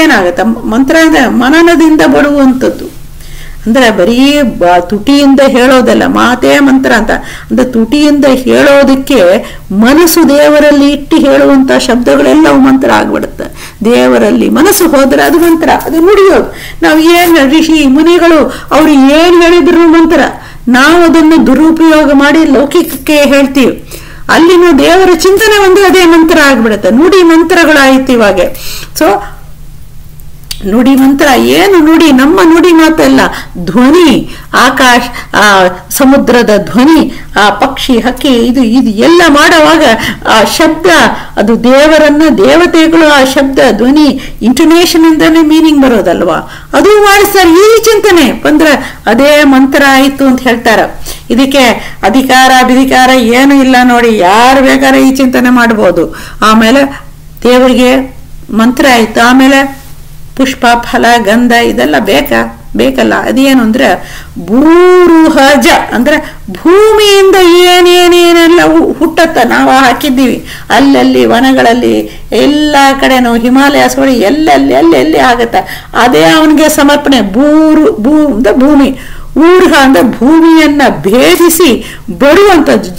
ಏನಾಗತ್ತೆ, ಮಂತ್ರ ಮನನದಿಂದ ಬರುವಂಥದ್ದು. ಅಂದ್ರೆ ಬರೀ ತುಟಿಯಿಂದ ಹೇಳೋದಲ್ಲ, ಮಾತೇ ಮಂತ್ರ ಅಂತ. ಅಂದ್ರೆ ತುಟಿಯಿಂದ ಹೇಳೋದಕ್ಕೆ ಮನಸ್ಸು ದೇವರಲ್ಲಿ ಇಟ್ಟು ಹೇಳುವಂತ ಶಬ್ದಗಳೆಲ್ಲವೂ ಮಂತ್ರ ಆಗ್ಬಿಡುತ್ತೆ. ದೇವರಲ್ಲಿ ಮನಸ್ಸು ಹೋದ್ರೆ ಅದು ಮಂತ್ರ, ಅದು ನುಡಿಯೋದು. ನಾವು ಏನ್ ಋಷಿ ಮುನಿಗಳು ಅವ್ರು ಏನ್ ಹೇಳಿದ್ರು ಮಂತ್ರ, ನಾವು ಅದನ್ನು ದುರುಪಯೋಗ ಮಾಡಿ ಲೌಕಿಕಕ್ಕೆ ಹೇಳ್ತೀವಿ. ಅಲ್ಲಿನ ದೇವರ ಚಿಂತನೆ ಒಂದು ಅದೇ ಮಂತ್ರ ಆಗ್ಬಿಡುತ್ತೆ. ನುಡಿ ಮಂತ್ರಗಳಾಯ್ತು ಇವಾಗ. ಸೊ ನುಡಿ ಮಂತ್ರ ಏನು? ನುಡಿ ನಮ್ಮ ನುಡಿ ಮಾತಲ್ಲ, ಧ್ವನಿ, ಆಕಾಶ, ಆ ಸಮುದ್ರದ ಧ್ವನಿ, ಆ ಪಕ್ಷಿ ಹಕ್ಕಿ ಇದು ಎಲ್ಲ ಮಾಡುವಾಗ ಆ ಶಬ್ದ, ಅದು ದೇವರನ್ನ, ದೇವತೆಗಳು ಆ ಶಬ್ದ ಧ್ವನಿ ಇಂಟೋನೇಷನ್ ಇಂದಾನೆ ಮೀನಿಂಗ್ ಬರೋದಲ್ವಾ, ಅದು ಮಾಡಿಸ್ತಾರೆ. ಈ ಚಿಂತನೆ ಬಂದ್ರೆ ಅದೇ ಮಂತ್ರ ಆಯ್ತು ಅಂತ ಹೇಳ್ತಾರ. ಇದಕ್ಕೆ ಅಧಿಕಾರ ಬಿಧಿಕಾರ ಏನು ಇಲ್ಲ ನೋಡಿ, ಯಾರು ಬೇಕಾದ್ರೆ ಈ ಚಿಂತನೆ ಮಾಡ್ಬೋದು. ಆಮೇಲೆ ದೇವರಿಗೆ ಮಂತ್ರ ಆಯ್ತು, ಆಮೇಲೆ ಪುಷ್ಪ ಫಲ ಗಂಧ ಇದೆಲ್ಲ ಬೇಕಲ್ಲ. ಅದೇನು ಅಂದ್ರೆ ಭೂರುಹಜ ಅಂದ್ರೆ ಭೂಮಿಯಿಂದ ಏನೇನೇನೆಲ್ಲ ಹುಟ್ಟತ್ತ, ನಾವು ಹಾಕಿದ್ದೀವಿ ಅಲ್ಲಲ್ಲಿ ವನಗಳಲ್ಲಿ ಎಲ್ಲ ಕಡೆನೂ ಹಿಮಾಲಯಸ್ ಹೊಡಿ ಎಲ್ಲೆಲ್ಲಿ ಆಗತ್ತ, ಅದೇ ಅವನಿಗೆ ಸಮರ್ಪಣೆ. ಅಂದ್ರೆ ಭೂಮಿ, ಊರ್ಹ ಅಂದ್ರೆ ಭೂಮಿಯನ್ನ ಭೇದಿಸಿ ಬರುವಂಥದ್ದು,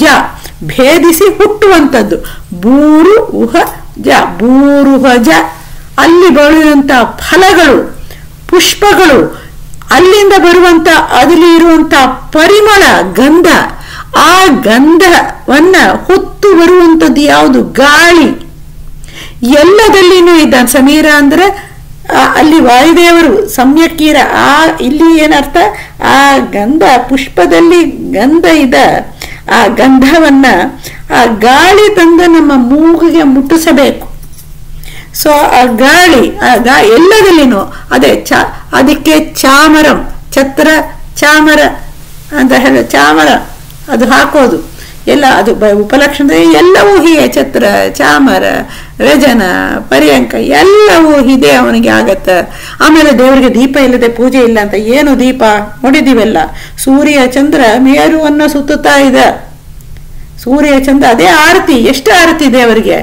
ಭೇದಿಸಿ ಹುಟ್ಟುವಂಥದ್ದು. ಭೂರುಹಜ ಅಲ್ಲಿ ಬರುವಂತ ಫಲಗಳು, ಪುಷ್ಪಗಳು, ಅಲ್ಲಿಂದ ಬರುವಂತ ಅದರಲ್ಲಿ ಇರುವಂತ ಪರಿಮಳ, ಗಂಧ, ಆ ಗಂಧವನ್ನ ಹೊತ್ತು ಬರುವಂಥದ್ದು ಯಾವುದು? ಗಾಳಿ. ಎಲ್ಲದಲ್ಲಿನೂ ಇದ್ದ ಸಮೀರ ಅಂದ್ರೆ ಅಲ್ಲಿ ವಾಯುದೇವರು ಸಮ್ಯಕೀರ. ಇಲ್ಲಿ ಏನರ್ಥ? ಆ ಗಂಧ, ಪುಷ್ಪದಲ್ಲಿ ಗಂಧ ಇದೆ, ಆ ಗಂಧವನ್ನ ಆ ಗಾಳಿ ತಂದು ನಮ್ಮ ಮೂಗಿಗೆ ಮುಟ್ಟಿಸಬೇಕು. ಸೊ ಆ ಗಾಳಿ, ಎಲ್ಲದಲ್ಲಿನೂ ಅದೇ ಅದಕ್ಕೆ ಚಾಮರಂ, ಛತ್ರ ಚಾಮರ ಅಂತ ಹೇಳ, ಚಾಮರ ಅದು ಹಾಕೋದು ಎಲ್ಲ, ಅದು ಉಪಲಕ್ಷಣ ಎಲ್ಲವೂ ಹೀಗೆ, ಛತ್ರ ಚಾಮರ ವ್ಯಜನ ಪರ್ಯಂಕ ಎಲ್ಲವೂ ಇದೆ ಅವನಿಗೆ ಆಗತ್ತ. ಆಮೇಲೆ ದೇವರಿಗೆ ದೀಪ ಇಲ್ಲದೆ ಪೂಜೆ ಇಲ್ಲ ಅಂತ. ಏನು ದೀಪ ನೋಡಿದೀವೆಲ್ಲ, ಸೂರ್ಯ ಚಂದ್ರ ಮೇರುವನ್ನು ಸುತ್ತುತ್ತಾ ಇದೆ. ಸೂರ್ಯ ಚಂದ್ರ ಅದೇ ಆರತಿ. ಎಷ್ಟು ಆರತಿ ದೇವರಿಗೆ,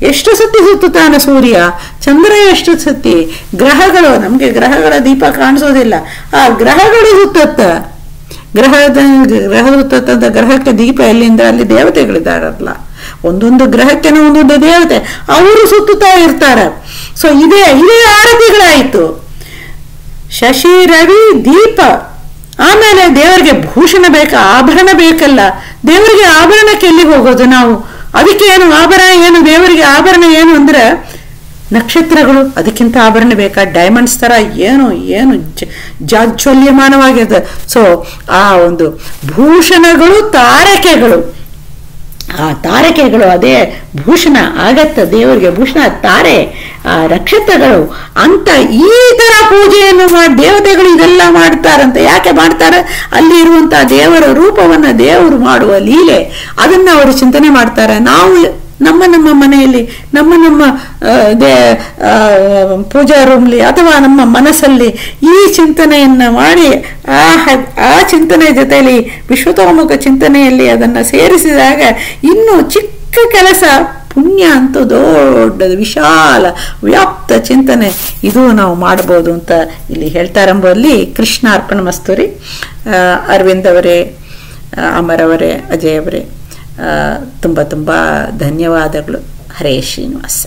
ಎಷ್ಟು ಸತಿ ಸುತ್ತುತ್ತಾನೆ ಸೂರ್ಯ, ಚಂದ್ರ ಎಷ್ಟು ಸತಿ, ಗ್ರಹಗಳು, ನಮ್ಗೆ ಗ್ರಹಗಳ ದೀಪ ಕಾಣಿಸೋದಿಲ್ಲ, ಆ ಗ್ರಹಗಳು ಸುತ್ತತ್ತ, ಗ್ರಹ ಸುತ್ತಂತ ಗ್ರಹಕ್ಕೆ ದೀಪ ಎಲ್ಲಿಂದ? ಅಲ್ಲಿ ದೇವತೆಗಳಿದ್ದಾರಲ್ಲ, ಒಂದೊಂದು ಗ್ರಹಕ್ಕೆ ಒಂದೊಂದು ದೇವತೆ, ಅವರು ಸುತ್ತುತ್ತಾ ಇರ್ತಾರೆ. ಸೊ ಇದೇ ಆರತಿಗಳಾಯ್ತು. ಶಶಿ ರವಿ ದೀಪ. ಆಮೇಲೆ ದೇವರಿಗೆ ಭೂಷಣ ಬೇಕಾ? ಆಭರಣ ಬೇಕಲ್ಲ. ದೇವರಿಗೆ ಆಭರಣಕ್ಕೆ ಎಲ್ಲಿ ಹೋಗೋದು ನಾವು? ಅದಕ್ಕೆ ಏನು ಆಭರಣ? ಏನು ದೇವರಿಗೆ ಆಭರಣ ಏನು ಅಂದ್ರೆ ನಕ್ಷತ್ರಗಳು, ಅದಕ್ಕಿಂತ ಆಭರಣ ಬೇಕಾ? ಡೈಮಂಡ್ಸ್ ತರ ಏನು ಜಾಜ್ವಲ್ಯಮಾನವಾಗಿದೆ. ಸೊ ಆ ಒಂದು ಭೂಷಣಗಳು, ತಾರಕೆಗಳು, ಆ ತಾರಕೆಗಳು ಅದೇ ಭೂಷಣ ಆಗತ್ತ ದೇವರಿಗೆ. ಭೂಷಣ ತಾರೆ, ಆ ನಕ್ಷತ್ರಗಳು ಅಂತ ಈ ತರ ಪೂಜೆಯನ್ನು ಮಾಡಿ ದೇವತೆಗಳು ಇದೆಲ್ಲ ಮಾಡ್ತಾರಂತೆ. ಯಾಕೆ ಮಾಡ್ತಾರೆ? ಅಲ್ಲಿ ಇರುವಂತಹ ದೇವರ ರೂಪವನ್ನ ದೇವರು ಮಾಡುವ ಲೀಲೆ, ಅದನ್ನ ಅವರು ಚಿಂತನೆ ಮಾಡ್ತಾರೆ. ನಾವು ನಮ್ಮ ಮನೆಯಲ್ಲಿ, ನಮ್ಮ ಪೂಜಾ ರೂಮ್ಲಿ ಅಥವಾ ನಮ್ಮ ಮನಸ್ಸಲ್ಲಿ ಈ ಚಿಂತನೆಯನ್ನ ಮಾಡಿ ಆ ಚಿಂತನೆ ಜೊತೆಯಲ್ಲಿ ವಿಶ್ವತೋಮುಖ ಚಿಂತನೆಯಲ್ಲಿ ಅದನ್ನ ಸೇರಿಸಿದಾಗ ಇನ್ನೂ ಚಿಕ್ಕ ಕೆಲಸ, ಪುಣ್ಯ ಅಂತೂ ದೊಡ್ಡದು, ವಿಶಾಲ ವ್ಯಾಪ್ತ ಚಿಂತನೆ ಇದು ನಾವು ಮಾಡ್ಬೋದು ಅಂತ ಇಲ್ಲಿ ಹೇಳ್ತಾರಂಬಲ್ಲಿ. ಕೃಷ್ಣ ಅರ್ಪಣ ಮಸ್ತುರಿ. ಅರವಿಂದ್ ಅವರೇ, ಅಮರ್ ಅವರೇ, ಅಜಯ್ ಅವರೇ, ತುಂಬ ಧನ್ಯವಾದಗಳು. ಹರೇ ಶ್ರೀನಿವಾಸ.